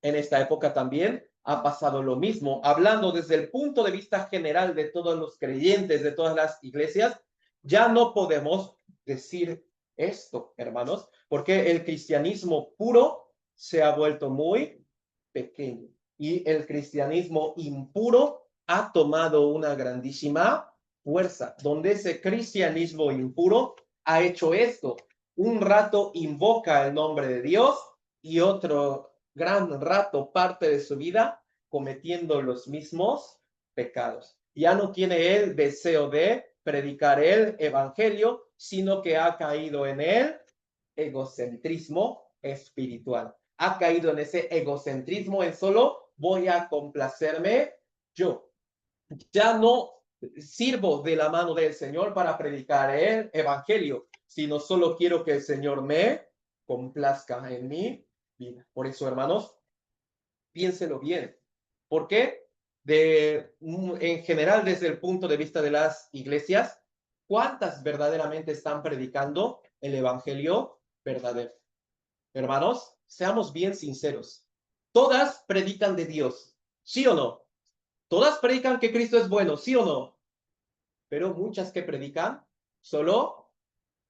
en esta época también ha pasado lo mismo. Hablando desde el punto de vista general de todos los creyentes, de todas las iglesias, ya no podemos decir esto, hermanos, porque el cristianismo puro se ha vuelto muy pequeño y el cristianismo impuro ha tomado una grandísima fuerza, donde ese cristianismo impuro ha hecho esto. Un rato invoca el nombre de Dios y otro gran rato parte de su vida cometiendo los mismos pecados. Ya no tiene el deseo de predicar el evangelio, sino que ha caído en el egocentrismo espiritual. Ha caído en ese egocentrismo en solo voy a complacerme yo. Ya no sirvo de la mano del Señor para predicar el evangelio, sino solo quiero que el Señor me complazca en mi vida. Por eso, hermanos, piénselo bien. ¿Por qué? En general, desde el punto de vista de las iglesias, ¿cuántas verdaderamente están predicando el evangelio verdadero? Hermanos, seamos bien sinceros. Todas predican de Dios, ¿sí o no? Todas predican que Cristo es bueno, ¿sí o no? Pero muchas que predican solo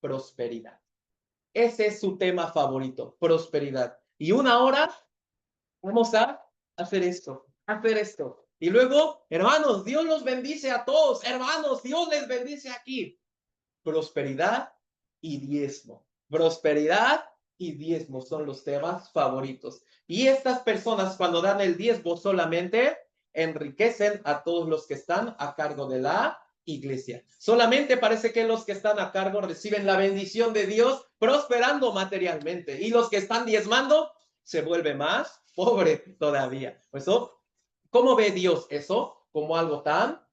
prosperidad. Ese es su tema favorito, prosperidad. Y una hora vamos a hacer esto, hacer esto. Y luego, hermanos, Dios los bendice a todos. Hermanos, Dios les bendice aquí. Prosperidad y diezmo. Prosperidad y diezmo son los temas favoritos. Y estas personas, cuando dan el diezmo, solamente enriquecen a todos los que están a cargo de la iglesia. Solamente parece que los que están a cargo reciben la bendición de Dios prosperando materialmente. Y los que están diezmando se vuelve más pobre todavía. Por eso, ¿cómo ve Dios eso? Como algo tan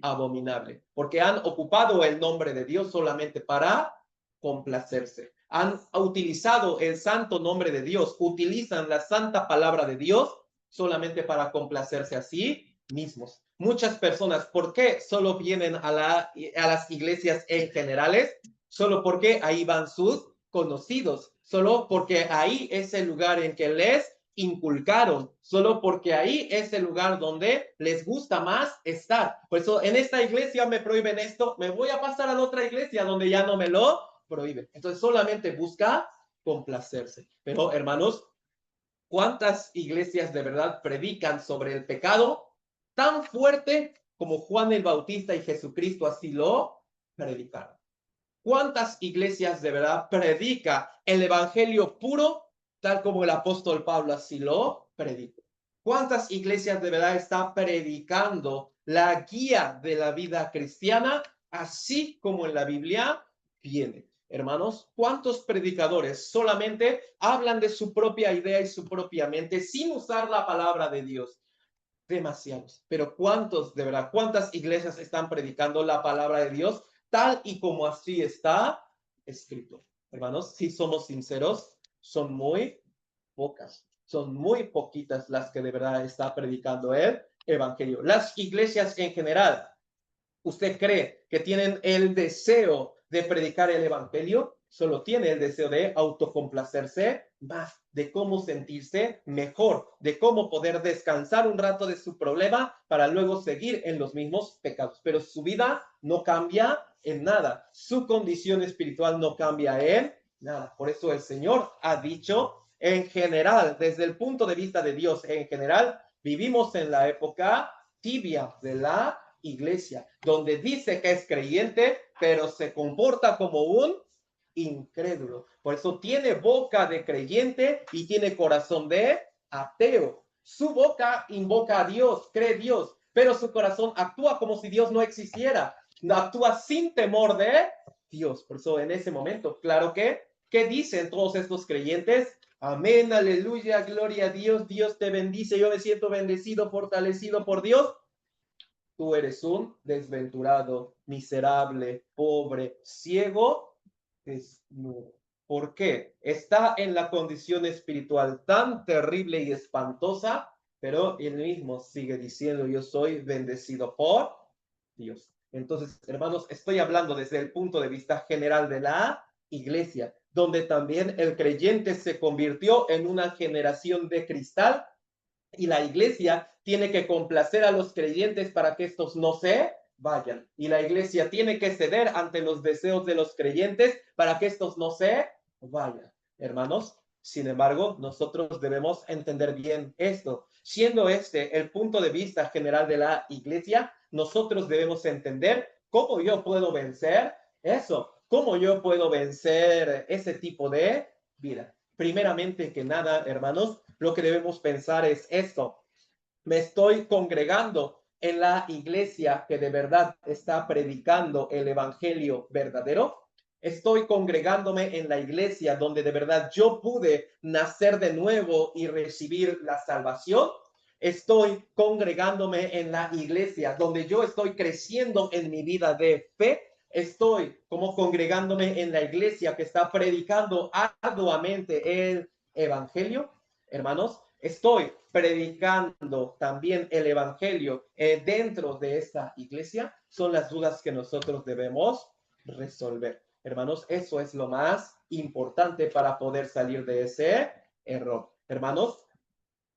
abominable, porque han ocupado el nombre de Dios solamente para complacerse. Han utilizado el santo nombre de Dios, utilizan la santa palabra de Dios solamente para complacerse a sí mismos. Muchas personas, ¿por qué solo vienen a las iglesias en generales? Solo porque ahí van sus conocidos, solo porque ahí es el lugar en que les inculcaron, solo porque ahí es el lugar donde les gusta más estar. Por eso en esta iglesia me prohíben esto, me voy a pasar a la otra iglesia donde ya no me lo prohíben. Entonces solamente busca complacerse. Pero hermanos, ¿cuántas iglesias de verdad predican sobre el pecado tan fuerte como Juan el Bautista y Jesucristo así lo predicaron? ¿Cuántas iglesias de verdad predica el evangelio puro, tal como el apóstol Pablo así lo predicó? ¿Cuántas iglesias de verdad está predicando la guía de la vida cristiana, así como en la Biblia viene? Hermanos, ¿cuántos predicadores solamente hablan de su propia idea y su propia mente sin usar la palabra de Dios? Demasiados. Pero ¿cuántos de verdad? ¿Cuántas iglesias están predicando la palabra de Dios tal y como así está escrito? Hermanos, si somos sinceros, son muy pocas. Son muy poquitas las que de verdad está predicando el evangelio. Las iglesias en general, ¿usted cree que tienen el deseo de predicar el evangelio? Solo tiene el deseo de autocomplacerse más, de cómo sentirse mejor, de cómo poder descansar un rato de su problema para luego seguir en los mismos pecados. Pero su vida no cambia en nada. Su condición espiritual no cambia en nada. Por eso el Señor ha dicho, en general, desde el punto de vista de Dios, en general, vivimos en la época tibia de la iglesia, donde dice que es creyente, pero se comporta como un incrédulo. Por eso tiene boca de creyente y tiene corazón de ateo. Su boca invoca a Dios, cree Dios, pero su corazón actúa como si Dios no existiera. Actúa sin temor de Dios. Por eso en ese momento, claro que, ¿qué dicen todos estos creyentes? Amén, aleluya, gloria a Dios, Dios te bendice, yo me siento bendecido, fortalecido por Dios. tú eres un desventurado, miserable, pobre, ciego, desnudo. ¿Por qué? Está en la condición espiritual tan terrible y espantosa, pero él mismo sigue diciendo, yo soy bendecido por Dios. Entonces, hermanos, estoy hablando desde el punto de vista general de la iglesia, donde también el creyente se convirtió en una generación de cristal y la iglesia tiene que complacer a los creyentes para que estos no se vayan. Y la iglesia tiene que ceder ante los deseos de los creyentes para que estos no se vayan. Hermanos, sin embargo, nosotros debemos entender bien esto. Siendo este el punto de vista general de la iglesia, nosotros debemos entender cómo yo puedo vencer eso, cómo yo puedo vencer ese tipo de vida. Primeramente que nada, hermanos, lo que debemos pensar es esto. Me estoy congregando en la iglesia que de verdad está predicando el evangelio verdadero. Estoy congregándome en la iglesia donde de verdad yo pude nacer de nuevo y recibir la salvación. Estoy congregándome en la iglesia donde yo estoy creciendo en mi vida de fe. Estoy como congregándome en la iglesia que está predicando arduamente el evangelio. Hermanos, estoy predicando también el evangelio dentro de esta iglesia. Son las dudas que nosotros debemos resolver. Hermanos, eso es lo más importante para poder salir de ese error. Hermanos,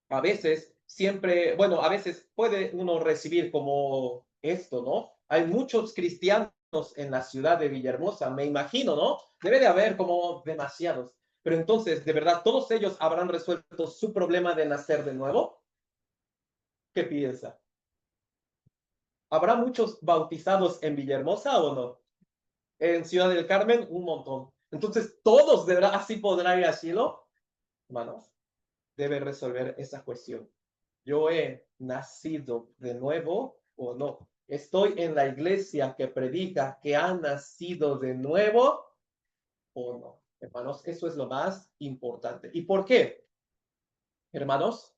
a veces a veces puede uno recibir como esto, ¿no? Hay muchos cristianos en la ciudad de Villahermosa, me imagino, ¿no? Debe de haber como demasiados. Pero entonces, ¿de verdad todos ellos habrán resuelto su problema de nacer de nuevo? ¿Qué piensa? ¿Habrá muchos bautizados en Villahermosa o no? En Ciudad del Carmen, un montón. Entonces, ¿todos de verdad así podrán ir al cielo? Hermanos, debe resolver esa cuestión. ¿Yo he nacido de nuevo o no? ¿Estoy en la iglesia que predica que ha nacido de nuevo o no? Hermanos, eso es lo más importante. ¿Y por qué? Hermanos,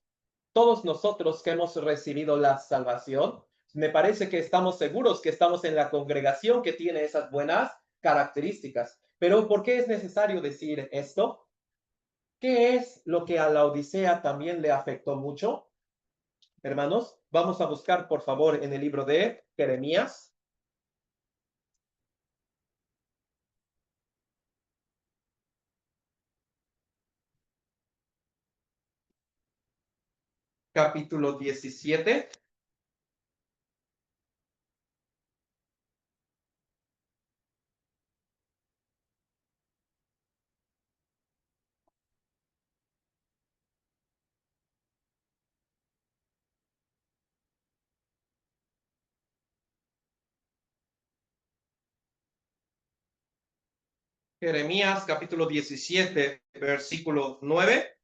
todos nosotros que hemos recibido la salvación, me parece que estamos seguros que estamos en la congregación que tiene esas buenas características. Pero ¿por qué es necesario decir esto? ¿Qué es lo que a la Odisea también le afectó mucho? Hermanos, vamos a buscar, por favor, en el libro de Jeremías. Capítulo 17. Jeremías, capítulo 17, versículo 9.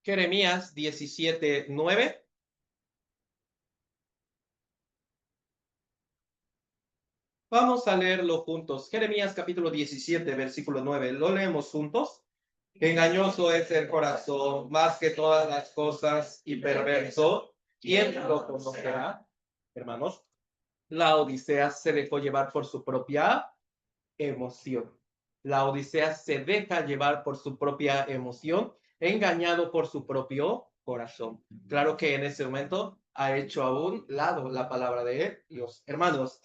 Jeremías 17, 9. Vamos a leerlo juntos. Jeremías capítulo 17, versículo 9. ¿Lo leemos juntos? Engañoso es el corazón más que todas las cosas y perverso. ¿Quién lo conocerá? Hermanos, la Odisea se dejó llevar por su propia emoción. La Odisea se deja llevar por su propia emoción, engañado por su propio corazón. Claro que en ese momento ha hecho a un lado la palabra de Dios. Hermanos,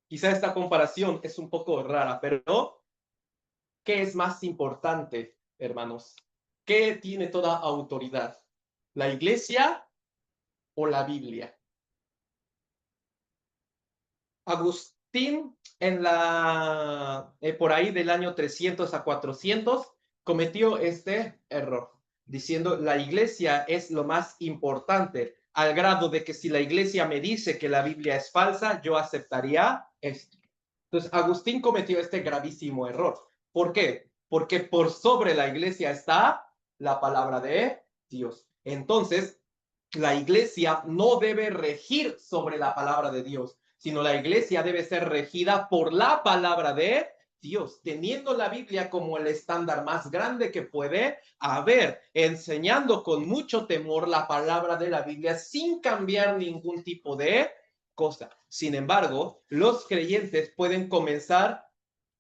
quizá esta comparación es un poco rara, pero ¿qué es más importante, hermanos? ¿Qué tiene toda autoridad? ¿La iglesia o la Biblia? Agustín, por ahí del año 300 a 400, cometió este error, diciendo la iglesia es lo más importante, al grado de que si la iglesia me dice que la Biblia es falsa, yo aceptaría esto. Entonces, Agustín cometió este gravísimo error. ¿Por qué? Porque por sobre la iglesia está la palabra de Dios. Entonces, la iglesia no debe regir sobre la palabra de Dios, sino la iglesia debe ser regida por la palabra de Dios, teniendo la Biblia como el estándar más grande que puede haber, enseñando con mucho temor la palabra de la Biblia sin cambiar ningún tipo de cosa. Sin embargo, los creyentes pueden comenzar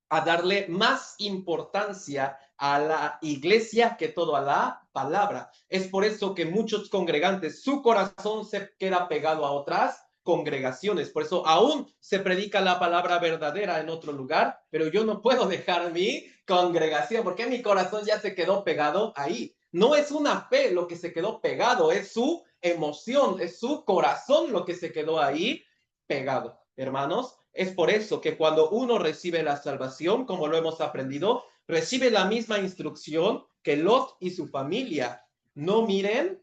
a darle más importancia a la iglesia que todo a la palabra. Es por eso que muchos congregantes, su corazón se queda pegado a otras congregaciones. Por eso aún se predica la palabra verdadera en otro lugar, pero yo no puedo dejar mi congregación porque mi corazón ya se quedó pegado ahí. No es una fe lo que se quedó pegado, es su emoción, es su corazón lo que se quedó ahí pegado. Hermanos, es por eso que cuando uno recibe la salvación, como lo hemos aprendido, recibe la misma instrucción que Lot y su familia. No miren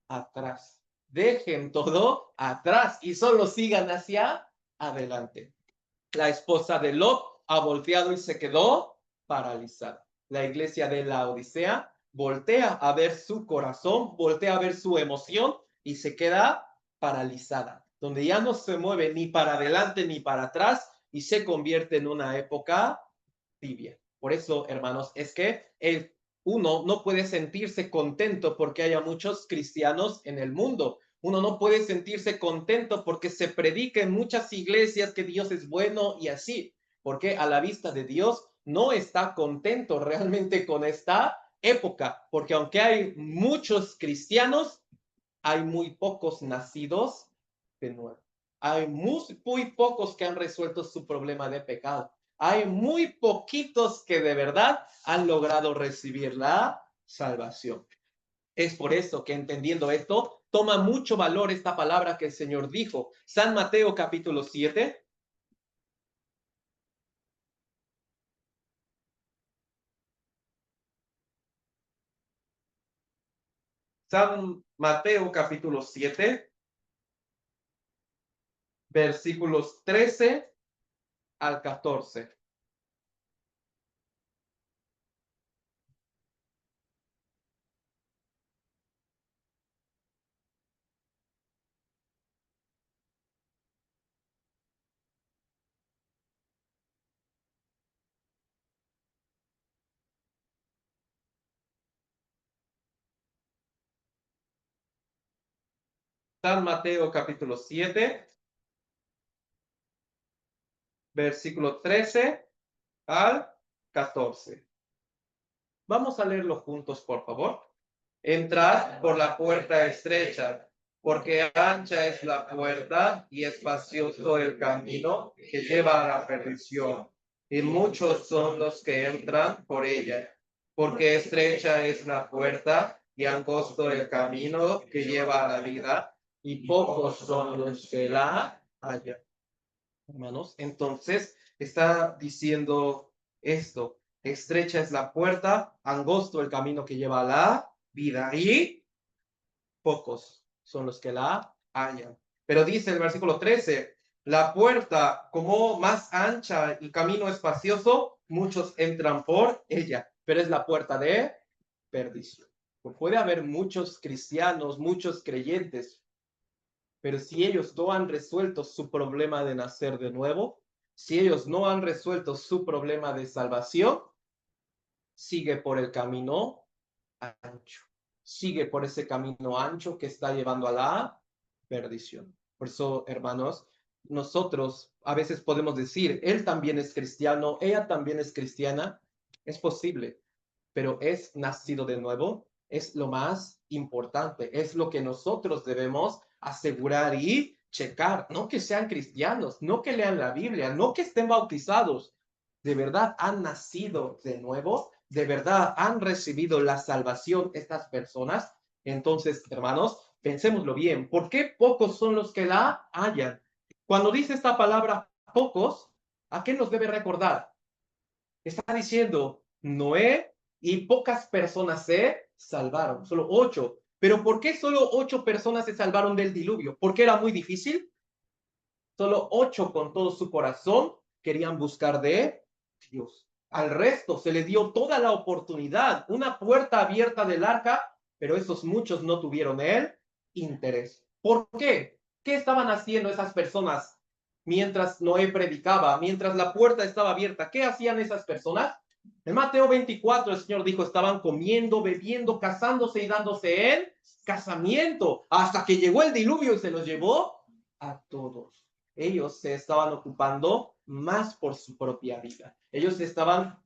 atrás. Dejen todo atrás y solo sigan hacia adelante. La esposa de Lot ha volteado y se quedó paralizada. La iglesia de la Odisea voltea a ver su corazón, voltea a ver su emoción y se queda paralizada, donde ya no se mueve ni para adelante ni para atrás y se convierte en una época tibia. Por eso, hermanos, es que uno no puede sentirse contento porque haya muchos cristianos en el mundo. Uno no puede sentirse contento porque se predica en muchas iglesias que Dios es bueno y así, porque a la vista de Dios no está contento realmente con esta época, porque aunque hay muchos cristianos, hay muy pocos nacidos de nuevo. Hay muy pocos que han resuelto su problema de pecado. Hay muy poquitos que de verdad han logrado recibir la salvación. Es por eso que entendiendo esto, toma mucho valor esta palabra que el Señor dijo. San Mateo capítulo 7. San Mateo capítulo 7, versículos 13 al 14. San Mateo capítulo 7, versículo 13 al 14. Vamos a leerlo juntos, por favor. Entrad por la puerta estrecha, porque ancha es la puerta y espacioso el camino que lleva a la perdición, y muchos son los que entran por ella, porque estrecha es la puerta y angosto el camino que lleva a la vida, y pocos son los que la hallan. Hermanos, entonces está diciendo esto: estrecha es la puerta, angosto el camino que lleva a la vida y pocos son los que la hallan. Pero dice el versículo 13, la puerta como más ancha, el camino espacioso, muchos entran por ella, pero es la puerta de perdición. Puede haber muchos cristianos, muchos creyentes, pero si ellos no han resuelto su problema de nacer de nuevo, si ellos no han resuelto su problema de salvación, sigue por el camino ancho. Sigue por ese camino ancho que está llevando a la perdición. Por eso, hermanos, nosotros a veces podemos decir, él también es cristiano, ella también es cristiana. Es posible, pero es nacido de nuevo, es lo más importante, es lo que nosotros debemos asegurar y checar, no que sean cristianos, no que lean la Biblia, no que estén bautizados, de verdad han nacido de nuevo, de verdad han recibido la salvación estas personas. Entonces, hermanos, pensémoslo bien, ¿por qué pocos son los que la hallan? Cuando dice esta palabra pocos, ¿a qué nos debe recordar? Está diciendo Noé y pocas personas se salvaron, solo 8. Pero ¿por qué solo 8 personas se salvaron del diluvio? ¿Porque era muy difícil? Solo 8 con todo su corazón querían buscar de Dios. Al resto se le dio toda la oportunidad, una puerta abierta del arca, pero esos muchos no tuvieron el interés. ¿Por qué? ¿Qué estaban haciendo esas personas mientras Noé predicaba, mientras la puerta estaba abierta, ¿qué hacían esas personas? En Mateo 24 el Señor dijo, estaban comiendo, bebiendo, casándose y dándose en casamiento, hasta que llegó el diluvio y se los llevó a todos. Ellos se estaban ocupando más por su propia vida. Ellos estaban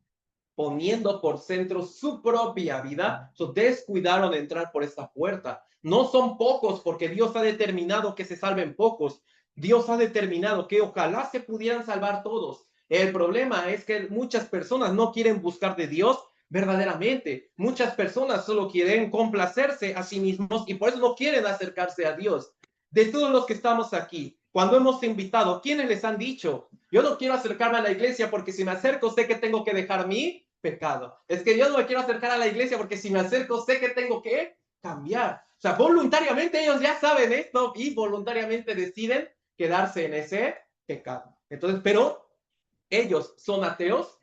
poniendo por centro su propia vida, descuidaron de entrar por esta puerta. No son pocos, porque Dios ha determinado que se salven pocos. Dios ha determinado que ojalá se pudieran salvar todos. El problema es que muchas personas no quieren buscar de Dios verdaderamente. Muchas personas solo quieren complacerse a sí mismos y por eso no quieren acercarse a Dios. De todos los que estamos aquí, cuando hemos invitado, ¿quiénes les han dicho? Yo no quiero acercarme a la iglesia porque si me acerco sé que tengo que dejar mi pecado. Es que yo no me quiero acercar a la iglesia porque si me acerco sé que tengo que cambiar. O sea, voluntariamente ellos ya saben esto y voluntariamente deciden quedarse en ese pecado. Entonces, pero ellos son ateos,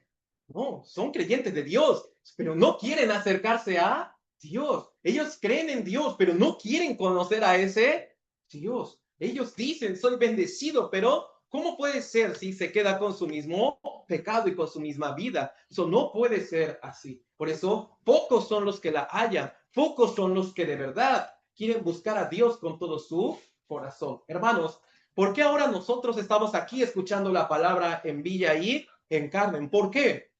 no, son creyentes de Dios, pero no quieren acercarse a Dios. Ellos creen en Dios, pero no quieren conocer a ese Dios. Ellos dicen, soy bendecido, pero ¿cómo puede ser si se queda con su mismo pecado y con su misma vida? Eso no puede ser así. Por eso, pocos son los que la hallan, pocos son los que de verdad quieren buscar a Dios con todo su corazón. Hermanos, ¿por qué ahora nosotros estamos aquí escuchando la palabra en Villa y en Carmen? ¿Por qué?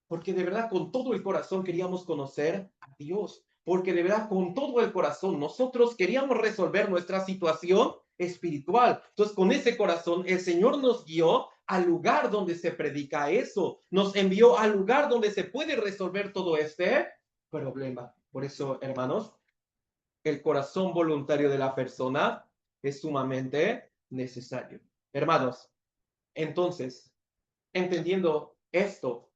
Porque de verdad con todo el corazón queríamos conocer a Dios, porque de verdad con todo el corazón nosotros queríamos resolver nuestra situación espiritual. Entonces con ese corazón el Señor nos guió al lugar donde se predica eso, nos envió al lugar donde se puede resolver todo este problema. Por eso, hermanos, el corazón voluntario de la persona es sumamente necesario. Hermanos, entonces, entendiendo esto,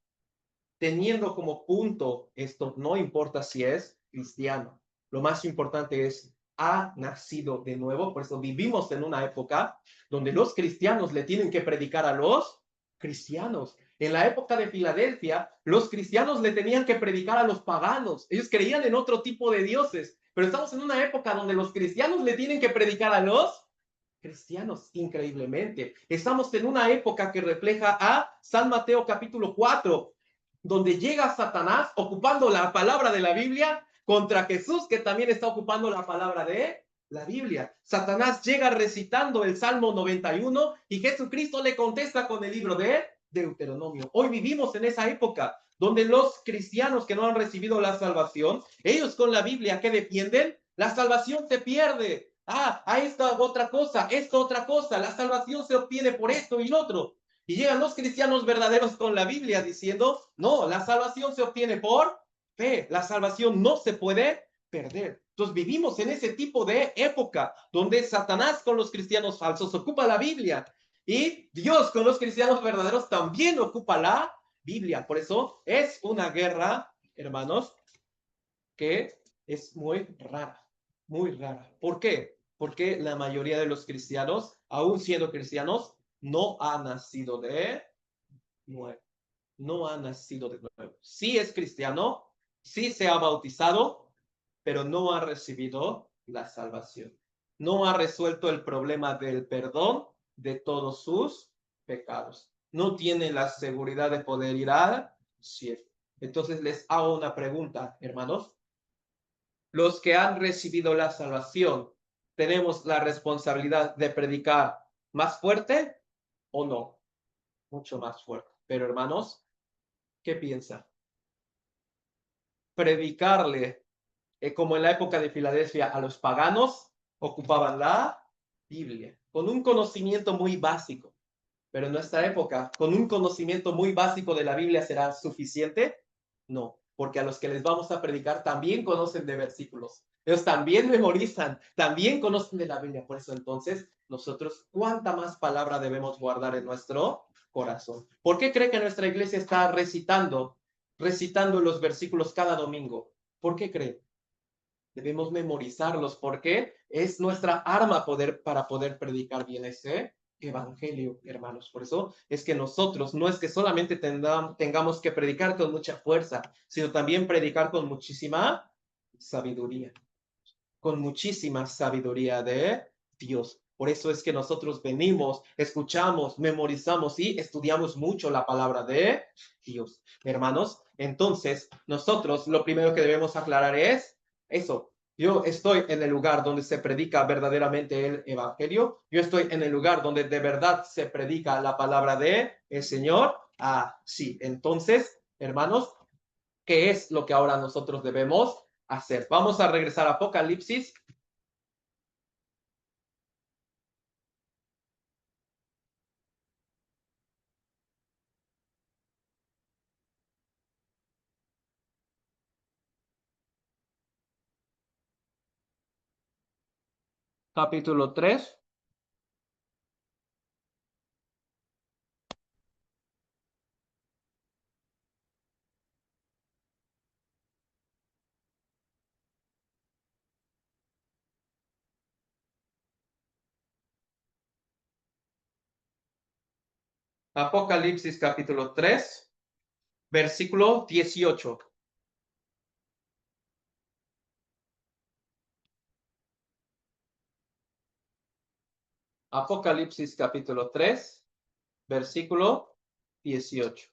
teniendo como punto esto, no importa si es cristiano, lo más importante es, ha nacido de nuevo. Por eso vivimos en una época donde los cristianos le tienen que predicar a los cristianos. En la época de Filadelfia, los cristianos le tenían que predicar a los paganos. Ellos creían en otro tipo de dioses, pero estamos en una época donde los cristianos le tienen que predicar a los cristianos, increíblemente. Estamos en una época que refleja a San Mateo capítulo 4, donde llega Satanás ocupando la palabra de la Biblia contra Jesús, que también está ocupando la palabra de la Biblia. Satanás llega recitando el Salmo 91 y Jesucristo le contesta con el libro de Deuteronomio. Hoy vivimos en esa época donde los cristianos que no han recibido la salvación, ellos con la Biblia que defienden, la salvación se pierde. A esta otra cosa, la salvación se obtiene por esto y lo otro. Y llegan los cristianos verdaderos con la Biblia diciendo, no, la salvación se obtiene por fe, la salvación no se puede perder. Entonces vivimos en ese tipo de época donde Satanás con los cristianos falsos ocupa la Biblia y Dios con los cristianos verdaderos también ocupa la Biblia. Por eso es una guerra, hermanos, que es muy rara, muy rara. ¿Por qué? Porque la mayoría de los cristianos, aún siendo cristianos, no ha nacido de nuevo. No ha nacido de nuevo. Sí es cristiano, sí se ha bautizado, pero no ha recibido la salvación. No ha resuelto el problema del perdón de todos sus pecados. No tiene la seguridad de poder ir al cielo. Entonces les hago una pregunta, hermanos. Los que han recibido la salvación, ¿tenemos la responsabilidad de predicar más fuerte o no? Mucho más fuerte. Pero hermanos, ¿qué piensa? Predicarle, como en la época de Filadelfia, a los paganos, ocupaban la Biblia, con un conocimiento muy básico. Pero en nuestra época, con un conocimiento muy básico de la Biblia, ¿será suficiente? No, porque a los que les vamos a predicar también conocen de versículos. Ellos también memorizan, también conocen de la Biblia. Por eso entonces, nosotros, ¿cuánta más palabra debemos guardar en nuestro corazón? ¿Por qué cree que nuestra iglesia está recitando los versículos cada domingo? ¿Por qué cree? Debemos memorizarlos porque es nuestra arma para poder predicar bien ese evangelio, hermanos. Por eso es que nosotros no es que solamente tengamos que predicar con mucha fuerza, sino también predicar con muchísima sabiduría de Dios. Por eso es que nosotros venimos, escuchamos, memorizamos y estudiamos mucho la palabra de Dios. Hermanos, entonces nosotros lo primero que debemos aclarar es eso. Yo estoy en el lugar donde se predica verdaderamente el evangelio. Yo estoy en el lugar donde de verdad se predica la palabra de el Señor. Ah, sí. Entonces, hermanos, ¿qué es lo que ahora nosotros debemos hacer? Vamos a regresar a Apocalipsis. Capítulo 3. Apocalipsis capítulo 3, versículo 18. Apocalipsis capítulo 3, versículo 18.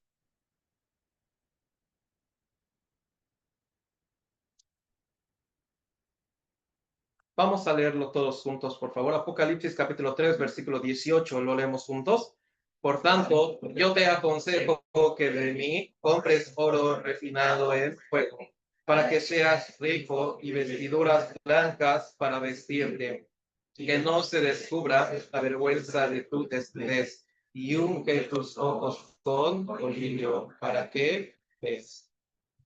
Vamos a leerlo todos juntos, por favor. Apocalipsis capítulo 3, versículo 18, lo leemos juntos. Por tanto, yo te aconsejo que de mí compres oro refinado en fuego, para que seas rico y vestiduras blancas para vestirte, que no se descubra la vergüenza de tu desnudez, y unge tus ojos con olivo, para que ves.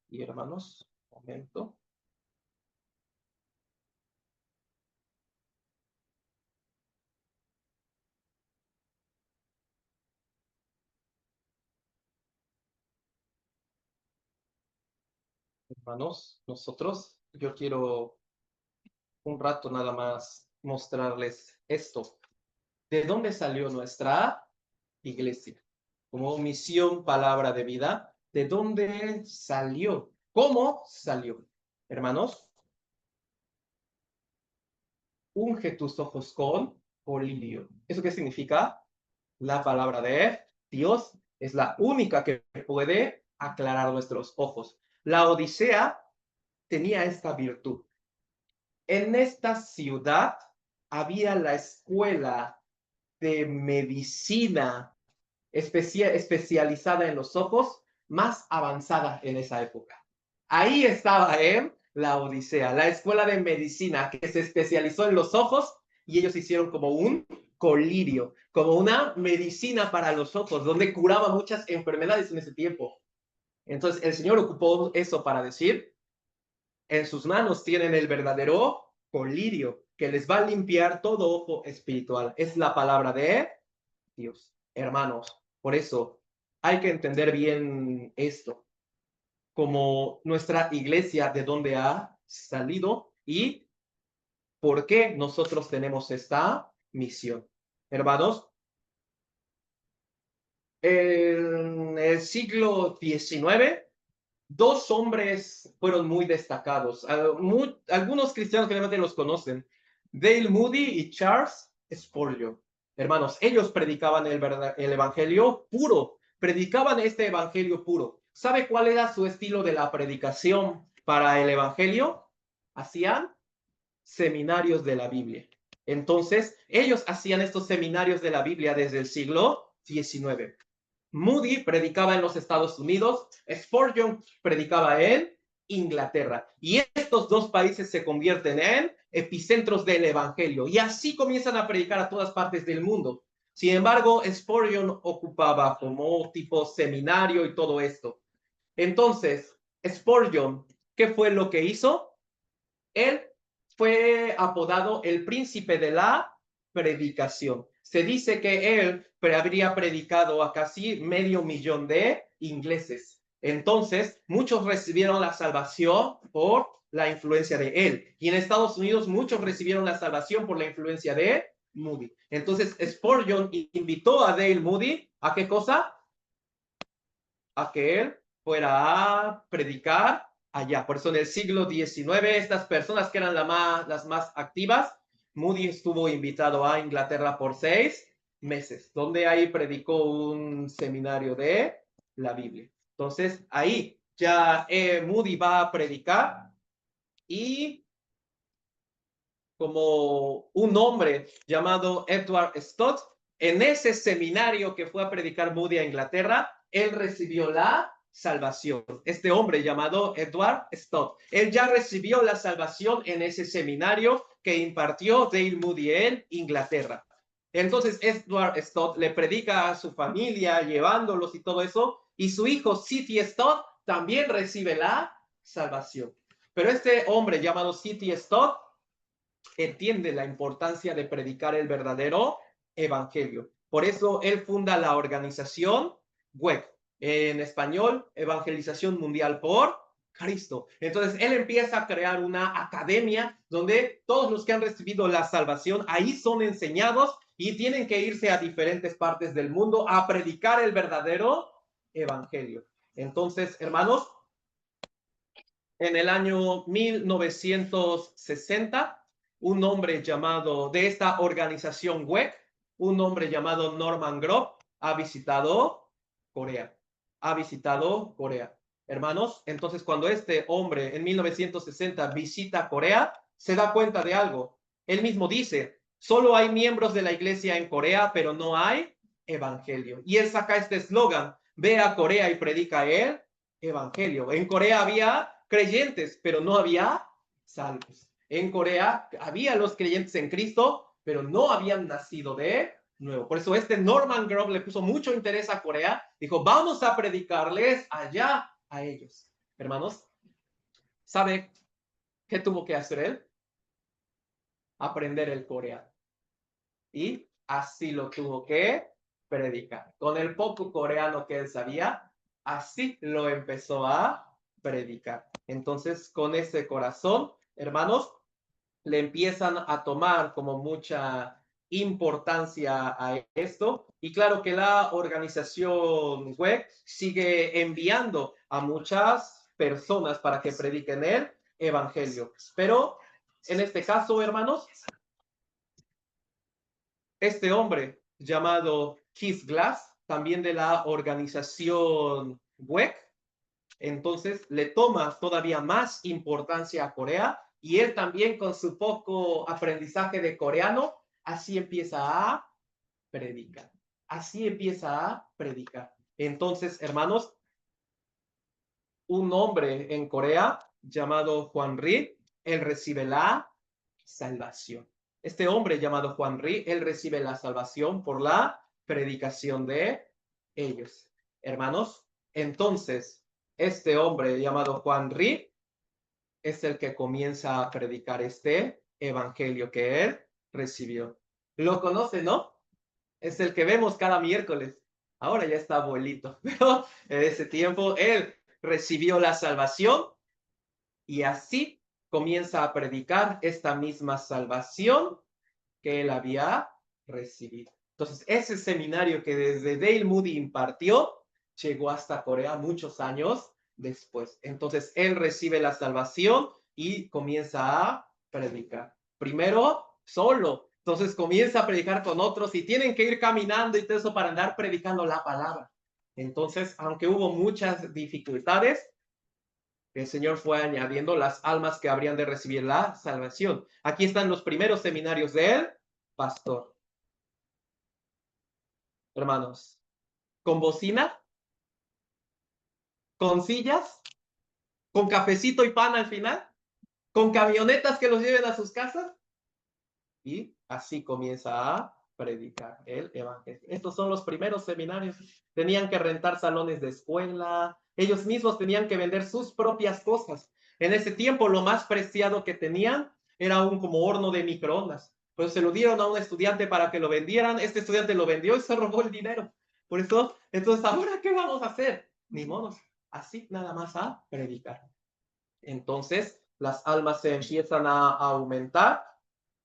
Y hermanos, un momento. Hermanos, nosotros, yo quiero un rato nada más mostrarles esto. ¿De dónde salió nuestra iglesia? Como misión, palabra de vida. ¿De dónde salió? ¿Cómo salió? Hermanos, unge tus ojos con olirio. ¿Eso qué significa? La palabra de Dios es la única que puede aclarar nuestros ojos. La Odisea tenía esta virtud. En esta ciudad había la escuela de medicina especializada en los ojos más avanzada en esa época. Ahí estaba en la Odisea, la escuela de medicina que se especializó en los ojos y ellos hicieron como un colirio, como una medicina para los ojos, donde curaba muchas enfermedades en ese tiempo. Entonces el Señor ocupó eso para decir, en sus manos tienen el verdadero colirio que les va a limpiar todo ojo espiritual. Es la palabra de Dios, hermanos. Por eso hay que entender bien esto, como nuestra iglesia, de dónde ha salido y por qué nosotros tenemos esta misión. Hermanos, en el siglo XIX, dos hombres fueron muy destacados. Algunos cristianos generalmente los conocen. Dale Moody y Charles Spurgeon. Hermanos, ellos predicaban el evangelio puro. Predicaban este evangelio puro. ¿Sabe cuál era su estilo de la predicación para el evangelio? Hacían seminarios de la Biblia. Entonces, ellos hacían estos seminarios de la Biblia desde el siglo XIX. Moody predicaba en los Estados Unidos, Spurgeon predicaba en Inglaterra. Y estos dos países se convierten en epicentros del Evangelio. Y así comienzan a predicar a todas partes del mundo. Sin embargo, Spurgeon ocupaba como tipo seminario y todo esto. Entonces, Spurgeon, ¿qué fue lo que hizo? Él fue apodado el príncipe de la predicación. Se dice que él habría predicado a casi 500,000 de ingleses. Entonces, muchos recibieron la salvación por la influencia de él. Y en Estados Unidos, muchos recibieron la salvación por la influencia de Moody. Entonces, Spurgeon invitó a Dale Moody a qué cosa? A que él fuera a predicar allá. Por eso en el siglo XIX, estas personas que eran las más activas, Moody estuvo invitado a Inglaterra por 6 meses, donde ahí predicó un seminario de la Biblia. Entonces, ahí ya Moody va a predicar y como un hombre llamado Edward Stott, en ese seminario que fue a predicar Moody a Inglaterra, él recibió la salvación. Este hombre llamado Edward Stott, él ya recibió la salvación en ese seminario que impartió Dale Moody en Inglaterra. Entonces Edward Stott le predica a su familia, llevándolos y todo eso, y su hijo C.T. Stott también recibe la salvación. Pero este hombre llamado C.T. Stott entiende la importancia de predicar el verdadero evangelio. Por eso él funda la organización WEC, en español, Evangelización Mundial por Cristo. Entonces él empieza a crear una academia donde todos los que han recibido la salvación ahí son enseñados y tienen que irse a diferentes partes del mundo a predicar el verdadero evangelio. Entonces, hermanos, en el año 1960, un hombre llamado, de esta organización WEC, un hombre llamado Norman Grob, ha visitado Corea. Ha visitado Corea. Hermanos, entonces cuando este hombre en 1960 visita Corea, se da cuenta de algo. Él mismo dice, solo hay miembros de la iglesia en Corea, pero no hay evangelio. Y él saca este eslogan, ve a Corea y predica el evangelio. En Corea había creyentes, pero no había salvos. En Corea había los creyentes en Cristo, pero no habían nacido de nuevo. Por eso este Norman Grob le puso mucho interés a Corea. Dijo, vamos a predicarles allá a ellos. Hermanos, ¿sabe qué tuvo que hacer él? Aprender el coreano. Y así lo tuvo que predicar. Con el poco coreano que él sabía, así lo empezó a predicar. Entonces, con ese corazón, hermanos, le empiezan a tomar como mucha importancia a esto. Y claro que la organización web sigue enviando a muchas personas para que prediquen el evangelio. Pero en este caso, hermanos, este hombre llamado Keith Glass, también de la organización WEC, entonces le toma todavía más importancia a Corea y él también con su poco aprendizaje de coreano, así empieza a predicar. Así empieza a predicar. Entonces, hermanos, un hombre en Corea llamado Juan Ri, él recibe la salvación. Este hombre llamado Juan Ri, él recibe la salvación por la predicación de ellos. Hermanos, entonces, este hombre llamado Juan Ri es el que comienza a predicar este evangelio que él recibió. Lo conoce, ¿no? Es el que vemos cada miércoles. Ahora ya está abuelito, pero en ese tiempo él recibió la salvación y así comienza a predicar esta misma salvación que él había recibido. Entonces, ese seminario que desde Dale Moody impartió llegó hasta Corea muchos años después. Entonces, él recibe la salvación y comienza a predicar. Primero, solo. Entonces, comienza a predicar con otros y tienen que ir caminando y todo eso para andar predicando la palabra. Entonces, aunque hubo muchas dificultades, el Señor fue añadiendo las almas que habrían de recibir la salvación. Aquí están los primeros seminarios del pastor. Hermanos, con bocina, con sillas, con cafecito y pan al final, con camionetas que los lleven a sus casas. Y así comienza a predicar el evangelio. Estos son los primeros seminarios. Tenían que rentar salones de escuela. Ellos mismos tenían que vender sus propias cosas. En ese tiempo lo más preciado que tenían era un como horno de microondas. Pues se lo dieron a un estudiante para que lo vendieran. Este estudiante lo vendió y se robó el dinero. Por eso, entonces, ¿ahora qué vamos a hacer? Ni modos. Así nada más a predicar. Entonces, las almas se empiezan a aumentar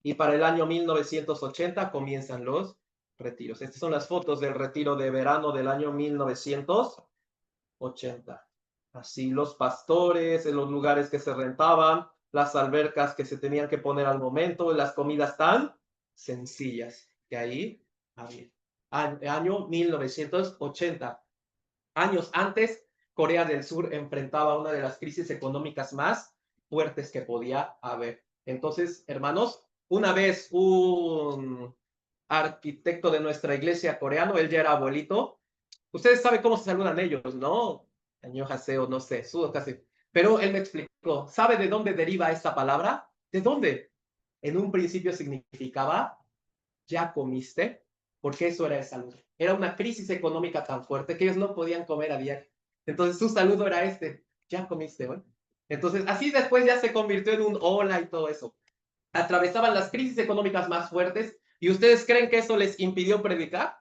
y para el año 1980 comienzan los retiros. Estas son las fotos del retiro de verano del año 1980. Así los pastores en los lugares que se rentaban, las albercas que se tenían que poner al momento, las comidas tan sencillas que ahí había. Año 1980. Años antes, Corea del Sur enfrentaba una de las crisis económicas más fuertes que podía haber. Entonces, hermanos, una vez un arquitecto de nuestra iglesia coreano, él ya era abuelito. Ustedes saben cómo se saludan ellos, ¿no? Añojaseo, no sé, sudo casi. Pero él me explicó, ¿sabe de dónde deriva esta palabra? ¿De dónde? En un principio significaba, ¿ya comiste? Porque eso era el saludo. Era una crisis económica tan fuerte que ellos no podían comer a diario. Entonces su saludo era este, ¿ya comiste hoy? Entonces así después ya se convirtió en un hola y todo eso. Atravesaban las crisis económicas más fuertes y ¿ustedes creen que eso les impidió predicar?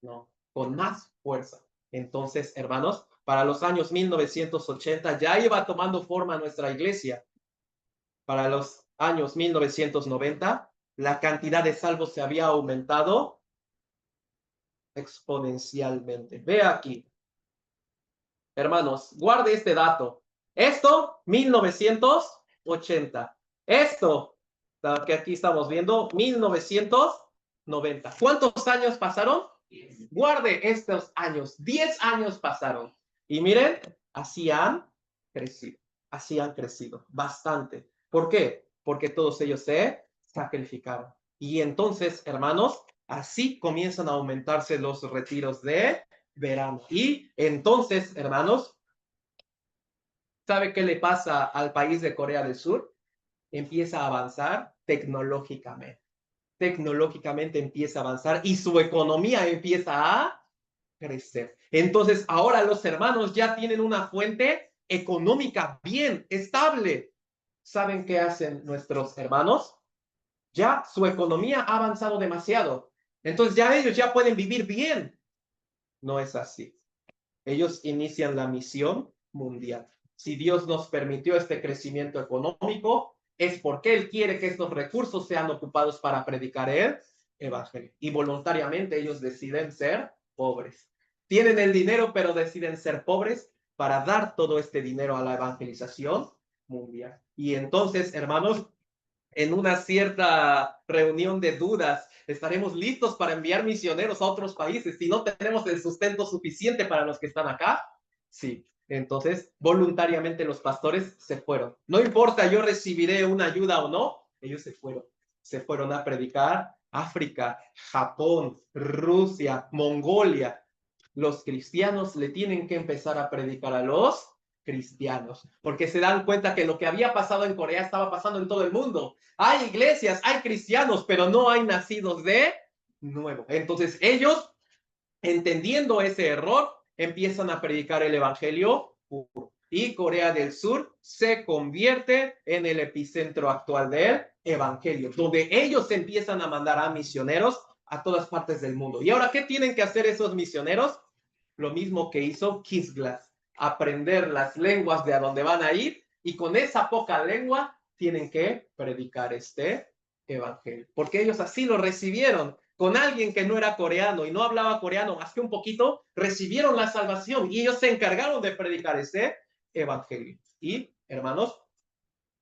No, con más fuerza. Entonces, hermanos, para los años 1980 ya iba tomando forma nuestra iglesia. Para los años 1990, la cantidad de salvos se había aumentado exponencialmente. Ve aquí, hermanos, guarde este dato. Esto, 1980. Esto, que aquí estamos viendo, 1990. ¿Cuántos años pasaron? Guarde estos años. 10 años pasaron. Y miren, así han crecido. Así han crecido bastante. ¿Por qué? Porque todos ellos se sacrificaron. Y entonces, hermanos, así comienzan a aumentarse los retiros de verano. Y entonces, hermanos, ¿sabe qué le pasa al país de Corea del Sur? Empieza a avanzar tecnológicamente. Tecnológicamente empieza a avanzar y su economía empieza a crecer. Entonces, ahora los hermanos ya tienen una fuente económica bien estable. ¿Saben qué hacen nuestros hermanos? Ya su economía ha avanzado demasiado. Entonces, ya ellos ya pueden vivir bien. No es así. Ellos inician la misión mundial. Si Dios nos permitió este crecimiento económico, es porque Él quiere que estos recursos sean ocupados para predicar el evangelio. Y voluntariamente ellos deciden ser pobres. Tienen el dinero, pero deciden ser pobres para dar todo este dinero a la evangelización mundial. Y entonces, hermanos, en una cierta reunión de dudas, estaremos listos para enviar misioneros a otros países si no tenemos el sustento suficiente para los que están acá. Sí, entonces voluntariamente los pastores se fueron. No importa, yo recibiré una ayuda o no, ellos se fueron a predicar África, Japón, Rusia, Mongolia. Los cristianos le tienen que empezar a predicar a los cristianos, porque se dan cuenta que lo que había pasado en Corea estaba pasando en todo el mundo. Hay iglesias, hay cristianos, pero no hay nacidos de nuevo. Entonces ellos, entendiendo ese error, empiezan a predicar el evangelio puro. Y Corea del Sur se convierte en el epicentro actual del evangelio, donde ellos empiezan a mandar a misioneros a todas partes del mundo. ¿Y ahora qué tienen que hacer esos misioneros? Lo mismo que hizo Kisglas, aprender las lenguas de a dónde van a ir y con esa poca lengua tienen que predicar este evangelio, porque ellos así lo recibieron. Con alguien que no era coreano y no hablaba coreano más que un poquito, recibieron la salvación y ellos se encargaron de predicar este evangelio. Y, hermanos,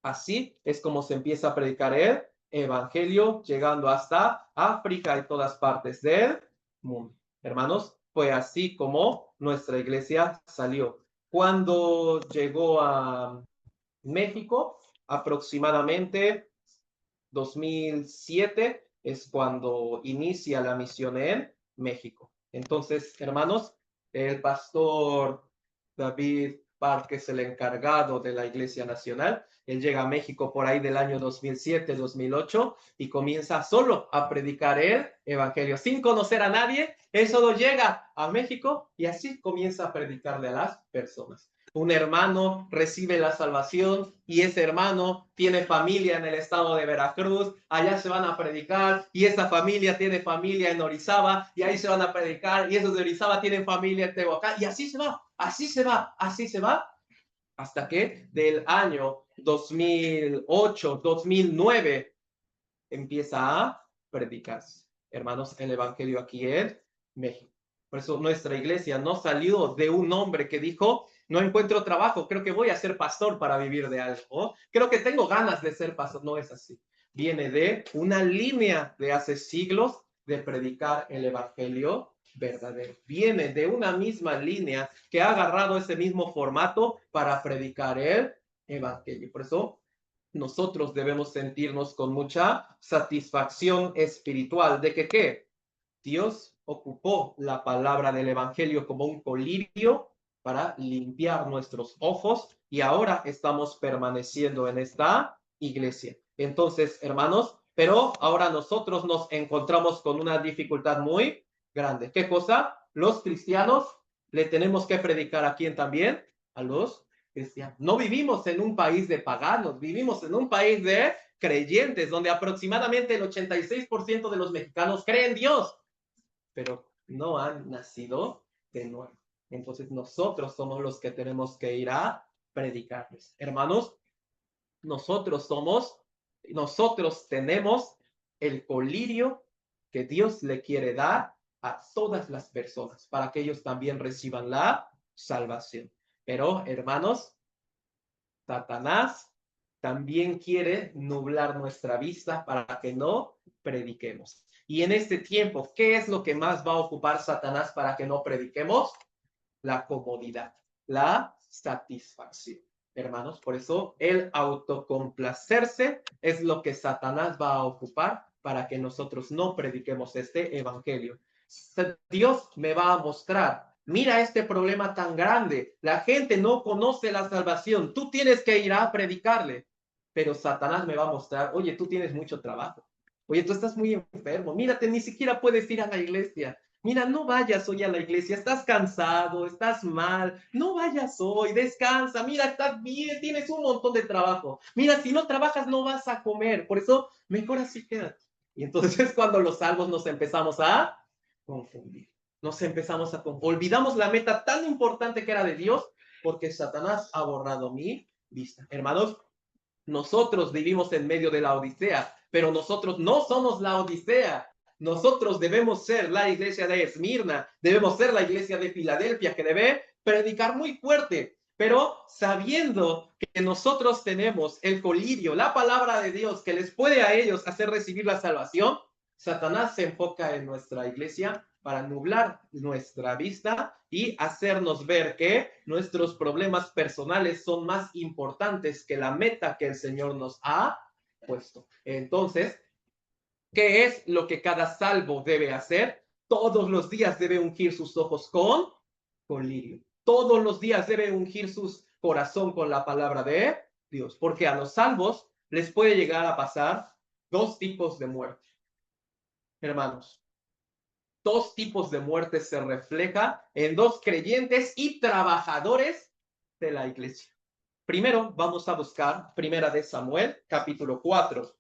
así es como se empieza a predicar el evangelio, llegando hasta África y todas partes del mundo. Hermanos, fue así como nuestra iglesia salió. Cuando llegó a México, aproximadamente 2007 es cuando inicia la misión en México. Entonces, hermanos, el pastor David Park es el encargado de la Iglesia Nacional. Él llega a México por ahí del año 2007, 2008 y comienza solo a predicar el evangelio. Sin conocer a nadie, él solo llega a México y así comienza a predicarle a las personas. Un hermano recibe la salvación y ese hermano tiene familia en el estado de Veracruz, allá se van a predicar y esa familia tiene familia en Orizaba y ahí se van a predicar y esos de Orizaba tienen familia en Tehuacán y así se va, así se va, así se va, hasta que del año 2008, 2009 empieza a predicarse, hermanos, el evangelio aquí en México. Por eso nuestra iglesia no salió de un hombre que dijo, no encuentro trabajo, creo que voy a ser pastor para vivir de algo, creo que tengo ganas de ser pastor. No es así. Viene de una línea de hace siglos de predicar el evangelio verdadero. Viene de una misma línea que ha agarrado ese mismo formato para predicar el evangelio. Por eso nosotros debemos sentirnos con mucha satisfacción espiritual de que ¿qué? Dios ocupó la palabra del evangelio como un colirio para limpiar nuestros ojos y ahora estamos permaneciendo en esta iglesia. Entonces, hermanos, pero ahora nosotros nos encontramos con una dificultad muy grande. ¿Qué cosa? Los cristianos le tenemos que predicar a quién también? A los cristianos. No vivimos en un país de paganos, vivimos en un país de creyentes, donde aproximadamente el 86% de los mexicanos creen en Dios, pero no han nacido de nuevo. Entonces nosotros somos los que tenemos que ir a predicarles. Hermanos, nosotros tenemos el colirio que Dios le quiere dar a todas las personas para que ellos también reciban la salvación. Pero, hermanos, Satanás también quiere nublar nuestra vista para que no prediquemos. Y en este tiempo, ¿qué es lo que más va a ocupar Satanás para que no prediquemos? La comodidad, la satisfacción. Hermanos, por eso el autocomplacerse es lo que Satanás va a ocupar para que nosotros no prediquemos este evangelio. Dios me va a mostrar, mira este problema tan grande, la gente no conoce la salvación, tú tienes que ir a predicarle, pero Satanás me va a mostrar, oye, tú tienes mucho trabajo, oye, tú estás muy enfermo, mírate, ni siquiera puedes ir a la iglesia. Mira, no vayas hoy a la iglesia, estás cansado, estás mal, no vayas hoy, descansa, mira, estás bien, tienes un montón de trabajo. Mira, si no trabajas no vas a comer, por eso mejor así quédate. Y entonces cuando los salvos nos empezamos a confundir, nos empezamos a confundir. Olvidamos la meta tan importante que era de Dios porque Satanás ha borrado mi vista. Hermanos, nosotros vivimos en medio de la Odisea, pero nosotros no somos la Odisea. Nosotros debemos ser la iglesia de Esmirna, debemos ser la iglesia de Filadelfia, que debe predicar muy fuerte, pero sabiendo que nosotros tenemos el colirio, la palabra de Dios, que les puede a ellos hacer recibir la salvación, Satanás se enfoca en nuestra iglesia para nublar nuestra vista y hacernos ver que nuestros problemas personales son más importantes que la meta que el Señor nos ha puesto. Entonces, ¿qué es lo que cada salvo debe hacer? Todos los días debe ungir sus ojos con lirio. Todos los días debe ungir su corazón con la palabra de Dios, porque a los salvos les puede llegar a pasar dos tipos de muerte. Hermanos, dos tipos de muerte se refleja en dos creyentes y trabajadores de la iglesia. Primero vamos a buscar Primera de Samuel, capítulo 4.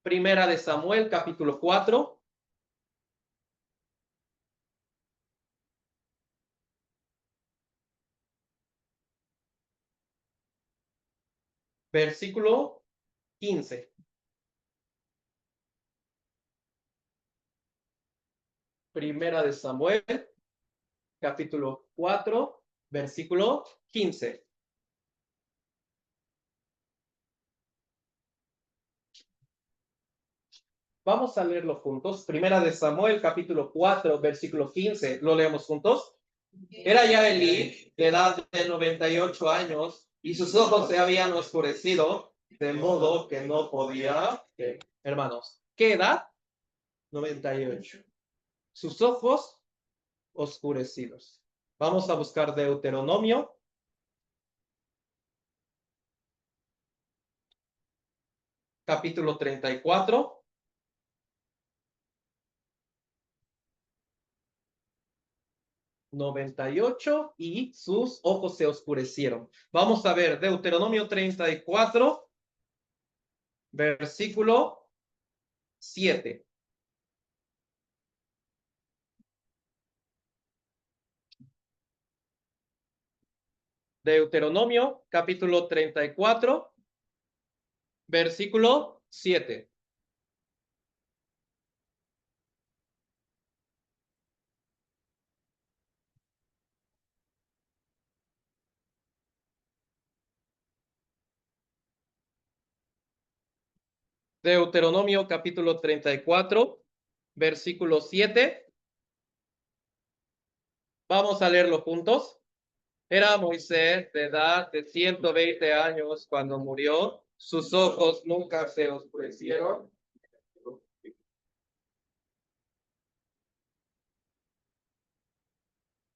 Primera de Samuel, capítulo 4. Versículo 15. Primera de Samuel, capítulo 4, versículo 15. Vamos a leerlo juntos. Primera de Samuel, capítulo 4, versículo 15. ¿Lo leemos juntos? Era ya Elí, de edad de 98 años, y sus ojos se habían oscurecido, de modo que no podía ver. Hermanos, ¿qué edad? 98. Sus ojos oscurecidos. Vamos a buscar Deuteronomio, capítulo 34. 98 y sus ojos se oscurecieron. Vamos a ver Deuteronomio 34, versículo 7. Deuteronomio, capítulo 34, versículo 7. Deuteronomio, capítulo 34, versículo 7. Vamos a leerlo juntos. Era Moisés de edad de 120 años cuando murió. Sus ojos nunca se oscurecieron.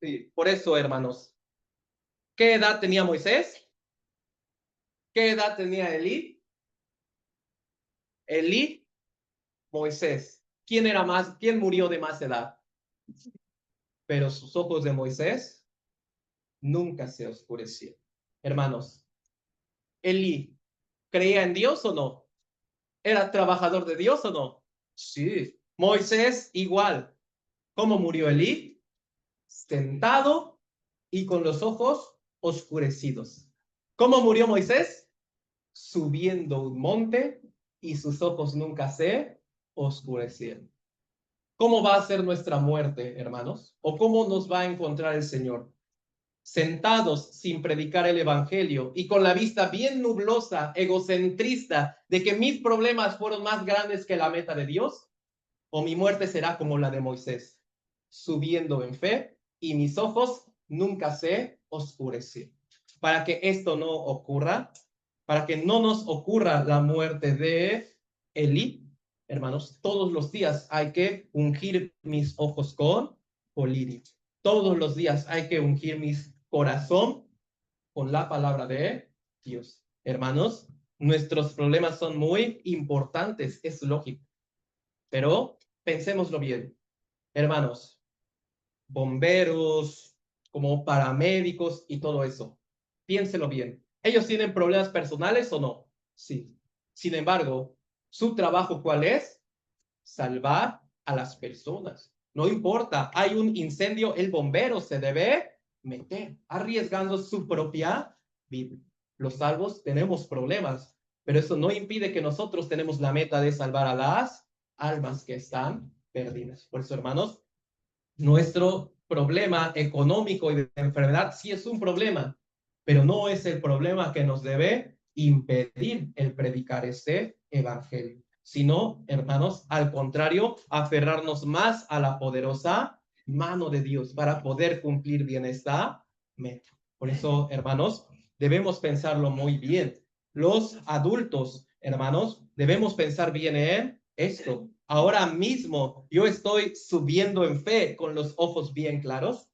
Sí, por eso, hermanos. ¿Qué edad tenía Moisés? ¿Qué edad tenía Elí? Elí, Moisés. ¿Quién murió de más edad? Pero sus ojos de Moisés nunca se oscurecieron. Hermanos, Elí, ¿creía en Dios o no? ¿Era trabajador de Dios o no? Sí. Moisés igual. ¿Cómo murió Elí? Sentado y con los ojos oscurecidos. ¿Cómo murió Moisés? Subiendo un monte y sus ojos nunca se oscurecieron. ¿Cómo va a ser nuestra muerte, hermanos? ¿O cómo nos va a encontrar el Señor? Sentados sin predicar el evangelio y con la vista bien nublosa, egocentrista, de que mis problemas fueron más grandes que la meta de Dios, o mi muerte será como la de Moisés, subiendo en fe y mis ojos nunca se oscurecen. Para que esto no ocurra, para que no nos ocurra la muerte de Elí, hermanos, todos los días hay que ungir mis ojos con colirio. Todos los días hay que ungir mi corazón con la palabra de Dios. Hermanos, nuestros problemas son muy importantes, es lógico, pero pensémoslo bien. Hermanos, bomberos, como paramédicos y todo eso. Piénselo bien. ¿Ellos tienen problemas personales o no? Sí. Sin embargo, ¿su trabajo cuál es? Salvar a las personas. No importa, hay un incendio, el bombero se debe meter, arriesgando su propia vida. Los salvos tenemos problemas, pero eso no impide que nosotros tenemos la meta de salvar a las almas que están perdidas. Por eso, hermanos, nuestro problema económico y de enfermedad sí es un problema, pero no es el problema que nos debe impedir el predicar este evangelio, sino, hermanos, al contrario, aferrarnos más a la poderosa mano de Dios para poder cumplir bien esta meta. Por eso, hermanos, debemos pensarlo muy bien. Los adultos, hermanos, debemos pensar bien en esto. Ahora mismo yo estoy subiendo en fe con los ojos bien claros.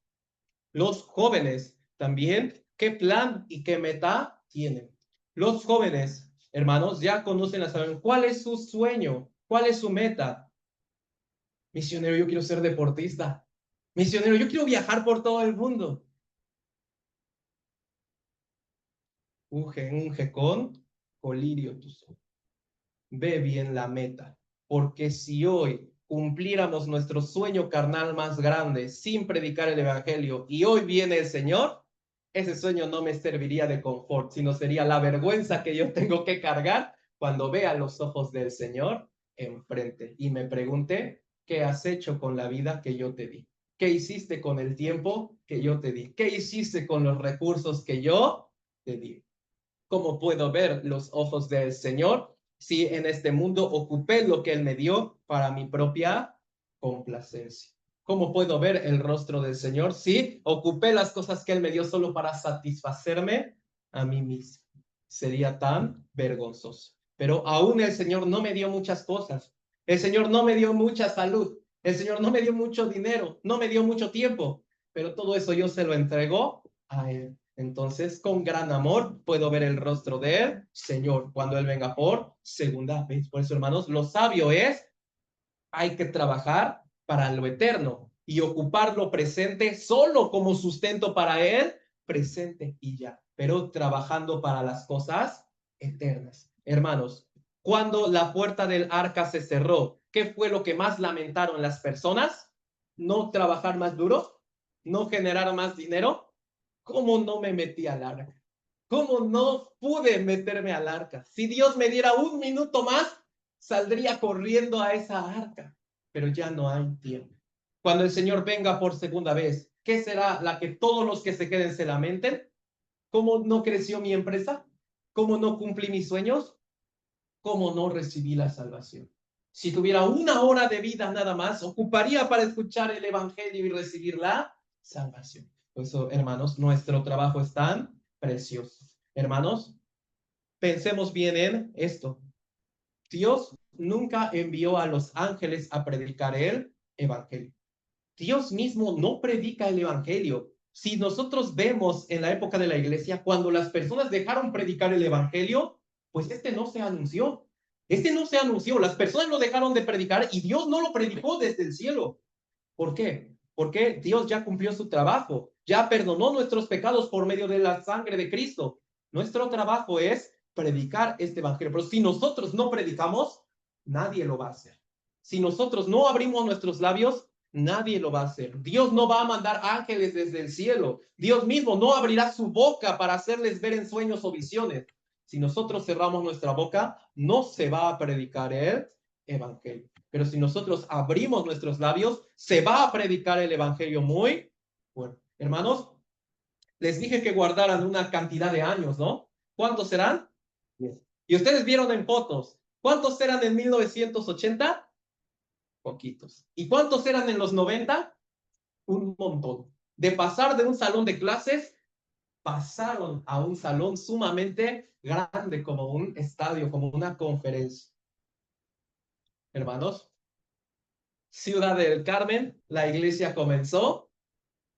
Los jóvenes también, ¿qué plan y qué meta tienen? Los jóvenes, hermanos, ya conocen a saber cuál es su sueño, cuál es su meta. Misionero, yo quiero ser deportista. Misionero, yo quiero viajar por todo el mundo. Unge con colirio tus ojos. Ve bien la meta, porque si hoy cumpliéramos nuestro sueño carnal más grande sin predicar el evangelio y hoy viene el Señor, ese sueño no me serviría de confort, sino sería la vergüenza que yo tengo que cargar cuando vea los ojos del Señor enfrente y me pregunte, ¿qué has hecho con la vida que yo te di? ¿Qué hiciste con el tiempo que yo te di? ¿Qué hiciste con los recursos que yo te di? ¿Cómo puedo ver los ojos del Señor si en este mundo ocupé lo que Él me dio para mi propia complacencia? ¿Cómo puedo ver el rostro del Señor si ocupé las cosas que Él me dio solo para satisfacerme a mí mismo? Sería tan vergonzoso. Pero aún el Señor no me dio muchas cosas. El Señor no me dio mucha salud. El Señor no me dio mucho dinero. No me dio mucho tiempo. Pero todo eso yo se lo entrego a Él. Entonces, con gran amor puedo ver el rostro del Señor cuando Él venga por segunda vez. Por eso, hermanos, lo sabio es, hay que trabajar para lo eterno y ocupar lo presente solo como sustento para Él, presente y ya, pero trabajando para las cosas eternas. Hermanos, cuando la puerta del arca se cerró, ¿qué fue lo que más lamentaron las personas? ¿No trabajar más duro? ¿No generar más dinero? ¿cómo no me metí al arca? ¿Cómo no pude meterme al arca? Si Dios me diera un minuto más, saldría corriendo a esa arca. Pero ya no hay tiempo. Cuando el Señor venga por segunda vez, ¿qué será la que todos los que se queden se lamenten? ¿Cómo no creció mi empresa? ¿Cómo no cumplí mis sueños? ¿Cómo no recibí la salvación? Si tuviera una hora de vida nada más, ocuparía para escuchar el Evangelio y recibir la salvación. Por eso, hermanos, nuestro trabajo es tan precioso. Hermanos, pensemos bien en esto. Dios nunca envió a los ángeles a predicar el Evangelio. Dios mismo no predica el Evangelio. Si nosotros vemos en la época de la iglesia, cuando las personas dejaron predicar el Evangelio, pues este no se anunció. Este no se anunció. Las personas lo dejaron de predicar y Dios no lo predicó desde el cielo. ¿Por qué? Porque Dios ya cumplió su trabajo, ya perdonó nuestros pecados por medio de la sangre de Cristo. Nuestro trabajo es predicar este evangelio. Pero si nosotros no predicamos, nadie lo va a hacer. Si nosotros no abrimos nuestros labios, nadie lo va a hacer. Dios no va a mandar ángeles desde el cielo. Dios mismo no abrirá su boca para hacerles ver en sueños o visiones. Si nosotros cerramos nuestra boca, no se va a predicar el evangelio. Pero si nosotros abrimos nuestros labios, se va a predicar el evangelio muy bueno. Hermanos, les dije que guardaran una cantidad de años, ¿no? ¿Cuántos serán? 10. Y ustedes vieron en fotos. ¿Cuántos eran en 1980? Poquitos. ¿Y cuántos eran en los 90? Un montón. De pasar de un salón de clases, pasaron a un salón sumamente grande, como un estadio, como una conferencia. Hermanos, Ciudad del Carmen, la iglesia comenzó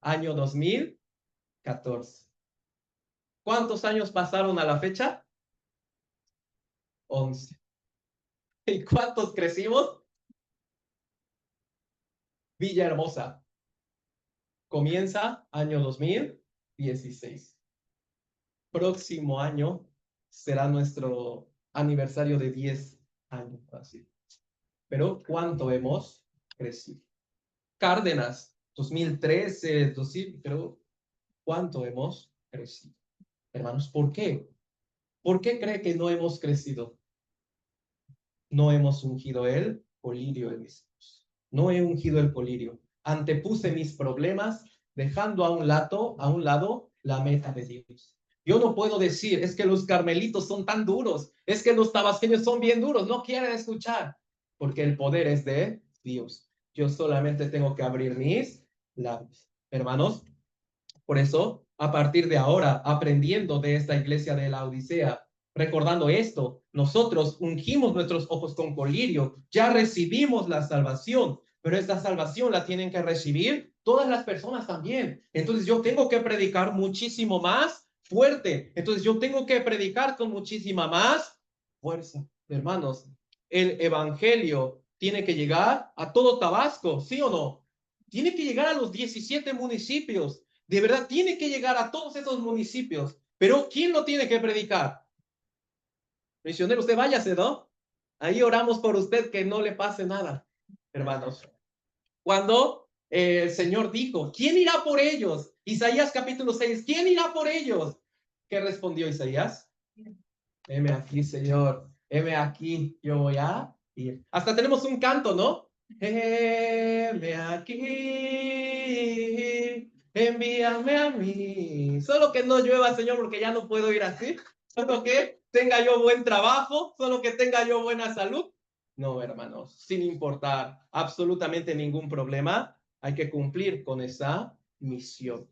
año 2014. ¿Cuántos años pasaron a la fecha? 11. ¿Y cuántos crecimos? Villahermosa. Comienza año 2016. Próximo año será nuestro aniversario de 10 años. Así. Pero ¿cuánto hemos crecido? Cárdenas, 2013, 2000, pero ¿cuánto hemos crecido? Hermanos, ¿por qué? ¿Por qué cree que no hemos crecido? No hemos ungido el colirio de mis hijos. No he ungido el colirio. Antepuse mis problemas, dejando a un lado la meta de Dios. Yo no puedo decir, es que los carmelitos son tan duros, es que los tabasqueños son bien duros, no quieren escuchar, porque el poder es de Dios. Yo solamente tengo que abrir mis labios. Hermanos, por eso, a partir de ahora, aprendiendo de esta iglesia de la Odisea, recordando esto, nosotros ungimos nuestros ojos con colirio, ya recibimos la salvación, pero esta salvación la tienen que recibir todas las personas también. Entonces yo tengo que predicar muchísimo más fuerte. Entonces yo tengo que predicar con muchísima más fuerza. Hermanos, el evangelio tiene que llegar a todo Tabasco, ¿sí o no? Tiene que llegar a los 17 municipios. De verdad, tiene que llegar a todos esos municipios. Pero ¿quién lo tiene que predicar? Misionero, usted váyase, ¿no? Ahí oramos por usted que no le pase nada, hermanos. Cuando el Señor dijo, ¿quién irá por ellos? Isaías capítulo 6, ¿quién irá por ellos? ¿Qué respondió Isaías? Heme aquí, Señor, heme aquí, yo voy a ir. Hasta tenemos un canto, ¿no? Heme aquí, envíame a mí. Solo que no llueva, Señor, porque ya no puedo ir así. Solo que tenga yo buen trabajo, solo que tenga yo buena salud. No, hermanos, sin importar absolutamente ningún problema, hay que cumplir con esa misión.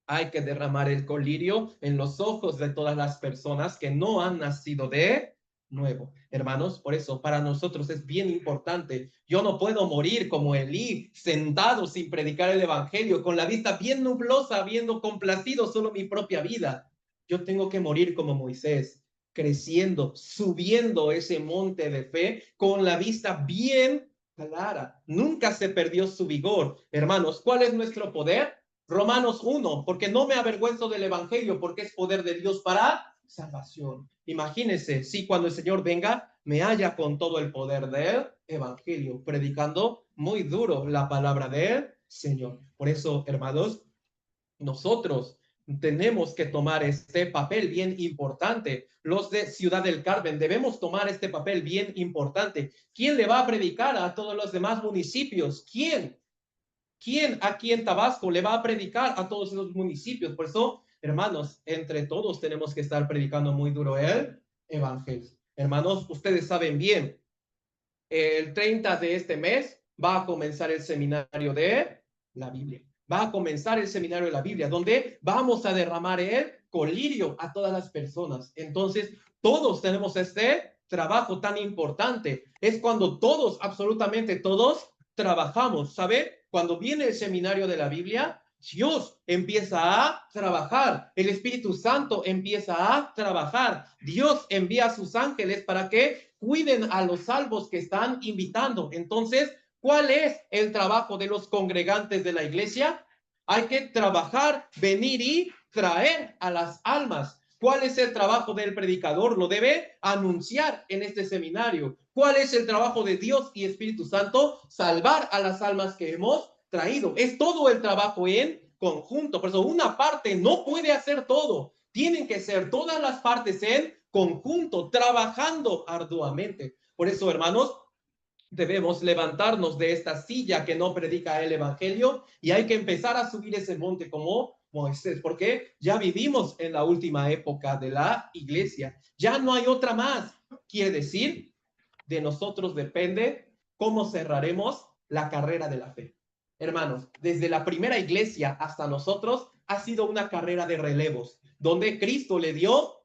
Hay que derramar el colirio en los ojos de todas las personas que no han nacido de nuevo. Hermanos, por eso para nosotros es bien importante. Yo no puedo morir como Elí, sentado sin predicar el evangelio, con la vista bien nublosa, viendo complacido solo mi propia vida. Yo tengo que morir como Moisés, creciendo, subiendo ese monte de fe con la vista bien clara. Nunca se perdió su vigor. Hermanos, ¿cuál es nuestro poder? Romanos 1, porque no me avergüenzo del evangelio, porque es poder de Dios para salvación. Imagínense, si cuando el Señor venga, me halla con todo el poder del evangelio, predicando muy duro la palabra del Señor. Por eso, hermanos, nosotros tenemos que tomar este papel bien importante. Los de Ciudad del Carmen debemos tomar este papel bien importante. ¿Quién le va a predicar a todos los demás municipios? ¿Quién? ¿Quién aquí en Tabasco le va a predicar a todos esos municipios? Por eso, hermanos, entre todos tenemos que estar predicando muy duro el evangelio. Hermanos, ustedes saben bien, el 30 de este mes va a comenzar el seminario de la Biblia. Va a comenzar el seminario de la Biblia, donde vamos a derramar el colirio a todas las personas. Entonces, todos tenemos este trabajo tan importante. Es cuando todos, absolutamente todos, trabajamos. ¿Sabe? Cuando viene el seminario de la Biblia, Dios empieza a trabajar, el Espíritu Santo empieza a trabajar, Dios envía a sus ángeles para que cuiden a los salvos que están invitando. Entonces, ¿cuál es el trabajo de los congregantes de la iglesia? Hay que trabajar, venir y traer a las almas. ¿Cuál es el trabajo del predicador? Lo debe anunciar en este seminario. ¿Cuál es el trabajo de Dios y Espíritu Santo? Salvar a las almas que hemos traído. Es todo el trabajo en conjunto. Por eso una parte no puede hacer todo. Tienen que ser todas las partes en conjunto, trabajando arduamente. Por eso, hermanos, debemos levantarnos de esta silla que no predica el evangelio y hay que empezar a subir ese monte como Moisés, porque ya vivimos en la última época de la iglesia. Ya no hay otra más. Quiere decir, de nosotros depende cómo cerraremos la carrera de la fe. Hermanos, desde la primera iglesia hasta nosotros ha sido una carrera de relevos, donde Cristo le dio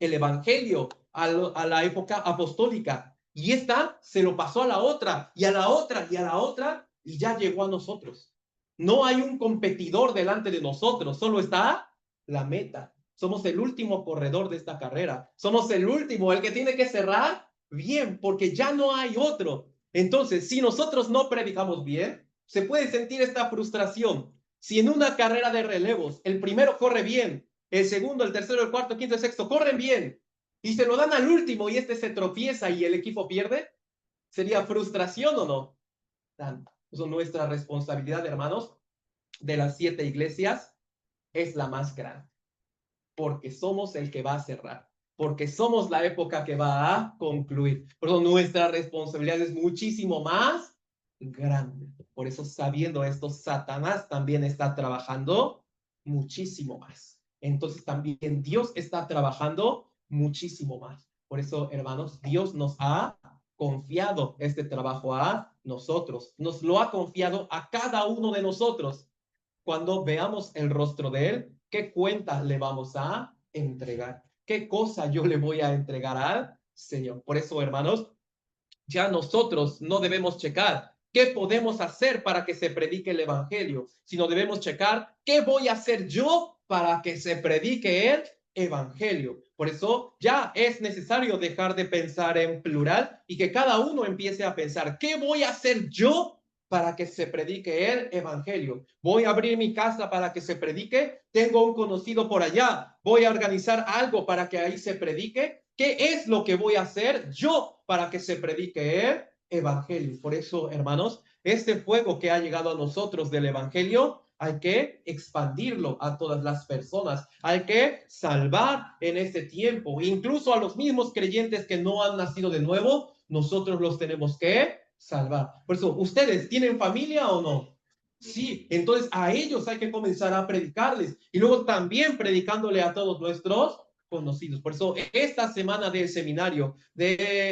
el evangelio a la época apostólica y esta se lo pasó a la otra y a la otra y a la otra y ya llegó a nosotros. No hay un competidor delante de nosotros, solo está la meta. Somos el último corredor de esta carrera. Somos el último, el que tiene que cerrar bien, porque ya no hay otro. Entonces, si nosotros no predicamos bien, se puede sentir esta frustración. Si en una carrera de relevos el primero corre bien, el segundo, el tercero, el cuarto, el quinto, el sexto corren bien y se lo dan al último y este se tropieza y el equipo pierde, ¿sería frustración o no? Eso, nuestra responsabilidad, hermanos, de las 7 iglesias es la más grande, porque somos el que va a cerrar, porque somos la época que va a concluir. Por eso nuestra responsabilidad es muchísimo más grande. Por eso, sabiendo esto, Satanás también está trabajando muchísimo más. Entonces también Dios está trabajando muchísimo más. Por eso, hermanos, Dios nos ha confiado este trabajo a nosotros. Nos lo ha confiado a cada uno de nosotros. Cuando veamos el rostro de Él, ¿qué cuenta le vamos a entregar? ¿Qué cosa yo le voy a entregar al Señor? Por eso, hermanos, ya nosotros no debemos checar qué podemos hacer para que se predique el evangelio, sino debemos checar qué voy a hacer yo para que se predique el evangelio. Por eso ya es necesario dejar de pensar en plural y que cada uno empiece a pensar qué voy a hacer yo para que se predique el evangelio. Voy a abrir mi casa para que se predique. Tengo un conocido por allá. Voy a organizar algo para que ahí se predique. ¿Qué es lo que voy a hacer yo para que se predique el evangelio? Por eso, hermanos, este fuego que ha llegado a nosotros del evangelio, hay que expandirlo a todas las personas. Hay que salvar en este tiempo. Incluso a los mismos creyentes que no han nacido de nuevo, nosotros los tenemos que salvar. Por eso, ¿ustedes tienen familia o no? Sí, entonces a ellos hay que comenzar a predicarles y luego también predicándole a todos nuestros conocidos. Por eso, esta semana del seminario,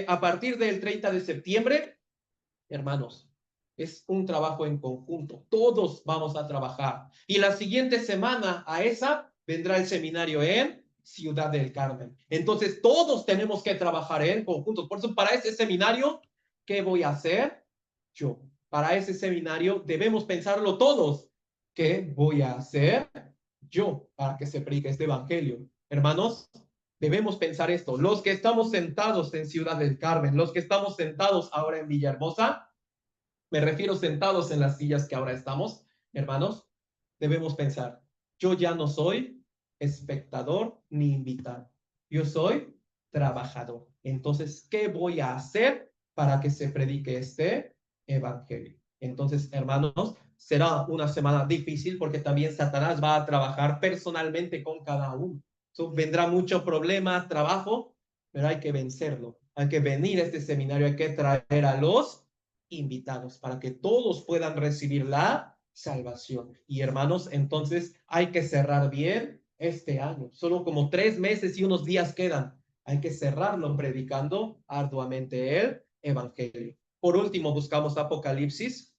a partir del 30 de septiembre, hermanos, es un trabajo en conjunto. Todos vamos a trabajar. Y la siguiente semana a esa vendrá el seminario en Ciudad del Carmen. Entonces, todos tenemos que trabajar en conjunto. Por eso, para ese seminario, ¿qué voy a hacer yo? Para ese seminario debemos pensarlo todos. ¿Qué voy a hacer yo para que se predique este evangelio? Hermanos, debemos pensar esto. Los que estamos sentados en Ciudad del Carmen, los que estamos sentados ahora en Villahermosa, me refiero sentados en las sillas que ahora estamos, hermanos, debemos pensar, yo ya no soy espectador ni invitado, yo soy trabajador. Entonces, ¿qué voy a hacer para que se predique este evangelio? Entonces, hermanos, será una semana difícil porque también Satanás va a trabajar personalmente con cada uno. Vendrá mucho problema, trabajo, pero hay que vencerlo. Hay que venir a este seminario, hay que traer a los invitados para que todos puedan recibir la salvación. Y hermanos, entonces hay que cerrar bien este año. Solo como 3 meses y unos días quedan. Hay que cerrarlo predicando arduamente el evangelio. Por último, buscamos Apocalipsis.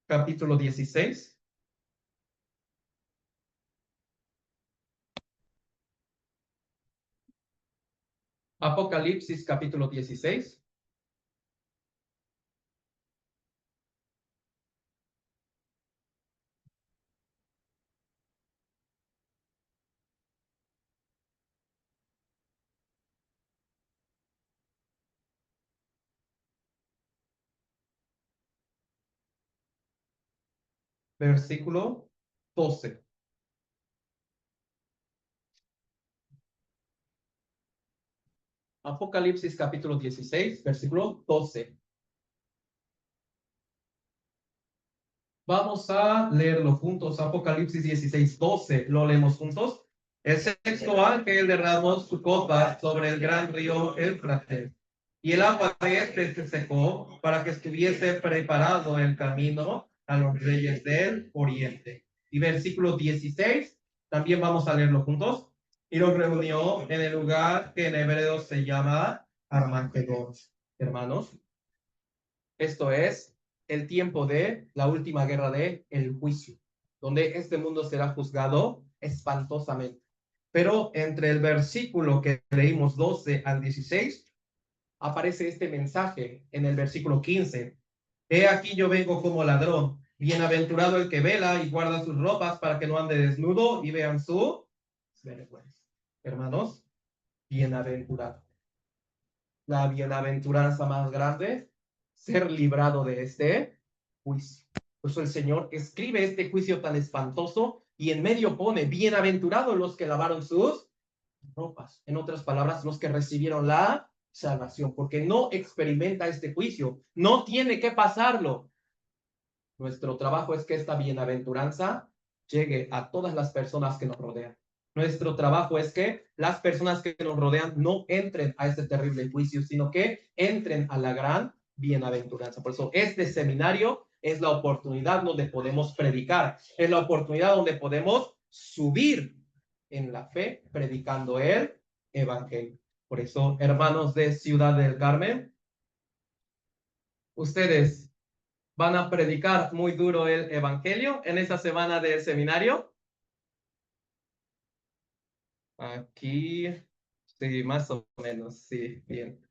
Capítulo 16. Apocalipsis capítulo 16. Versículo 12. Apocalipsis capítulo 16, versículo 12. Vamos a leerlo juntos. Apocalipsis 16, 12. Lo leemos juntos. El sexto ángel derramó su copa sobre el gran río Éufrates, y el agua de este se secó para que estuviese preparado el camino a los reyes del oriente. Y versículo 16, también vamos a leerlo juntos. Y los reunió en el lugar que en hebreo se llama Armagedón. Hermanos, esto es el tiempo de la última guerra de el juicio, donde este mundo será juzgado espantosamente. Pero entre el versículo que leímos 12 al 16, aparece este mensaje en el versículo 15. He aquí yo vengo como ladrón. Bienaventurado el que vela y guarda sus ropas para que no ande desnudo y vean su vergüenza. Hermanos, bienaventurado. La bienaventuranza más grande, ser librado de este juicio. Por eso el Señor escribe este juicio tan espantoso y en medio pone, bienaventurados los que lavaron sus ropas. En otras palabras, los que recibieron la salvación, porque no experimenta este juicio, no tiene que pasarlo. Nuestro trabajo es que esta bienaventuranza llegue a todas las personas que nos rodean. Nuestro trabajo es que las personas que nos rodean no entren a este terrible juicio, sino que entren a la gran bienaventuranza. Por eso este seminario es la oportunidad donde podemos predicar, es la oportunidad donde podemos subir en la fe predicando el evangelio. Por eso, hermanos de Ciudad del Carmen, ustedes van a predicar muy duro el evangelio en esa semana del seminario. Aquí, sí, más o menos, sí, bien.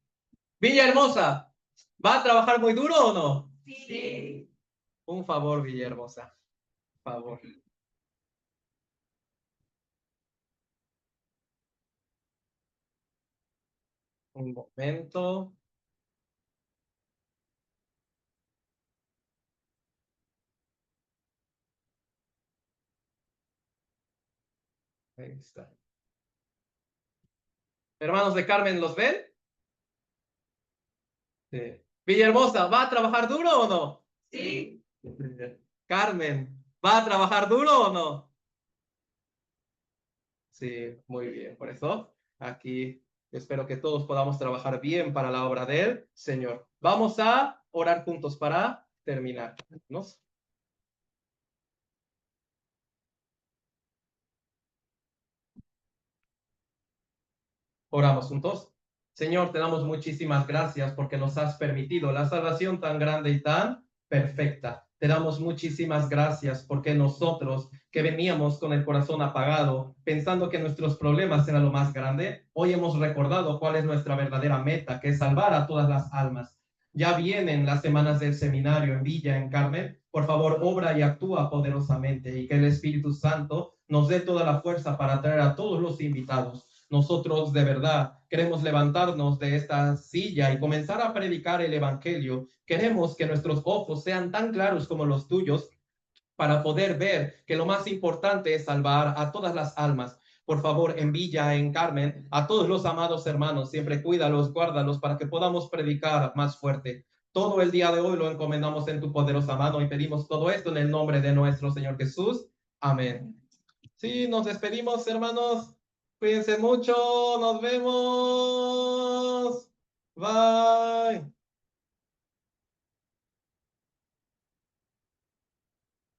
Villahermosa, ¿va a trabajar muy duro o no? Sí. Un favor, Villahermosa, por favor. Un momento. Ahí está. Hermanos de Carmen, ¿los ven? Sí. Villahermosa, ¿va a trabajar duro o no? Sí. Carmen, ¿va a trabajar duro o no? Sí, muy bien. Por eso, aquí espero que todos podamos trabajar bien para la obra del Señor. Vamos a orar juntos para terminar. ¿Nos? Oramos juntos. Señor, te damos muchísimas gracias porque nos has permitido la salvación tan grande y tan perfecta. Te damos muchísimas gracias porque nosotros que veníamos con el corazón apagado, pensando que nuestros problemas eran lo más grande, hoy hemos recordado cuál es nuestra verdadera meta, que es salvar a todas las almas. Ya vienen las semanas del seminario en Villa, en Carmen. Por favor, obra y actúa poderosamente y que el Espíritu Santo nos dé toda la fuerza para traer a todos los invitados. Nosotros de verdad queremos levantarnos de esta silla y comenzar a predicar el evangelio. Queremos que nuestros ojos sean tan claros como los tuyos para poder ver que lo más importante es salvar a todas las almas. Por favor, en Villa, en Carmen, a todos los amados hermanos, siempre cuídalos, guárdalos para que podamos predicar más fuerte. Todo el día de hoy lo encomendamos en tu poderosa mano y pedimos todo esto en el nombre de nuestro Señor Jesús. Amén. Sí, nos despedimos, hermanos. Cuídense mucho. Nos vemos. Bye.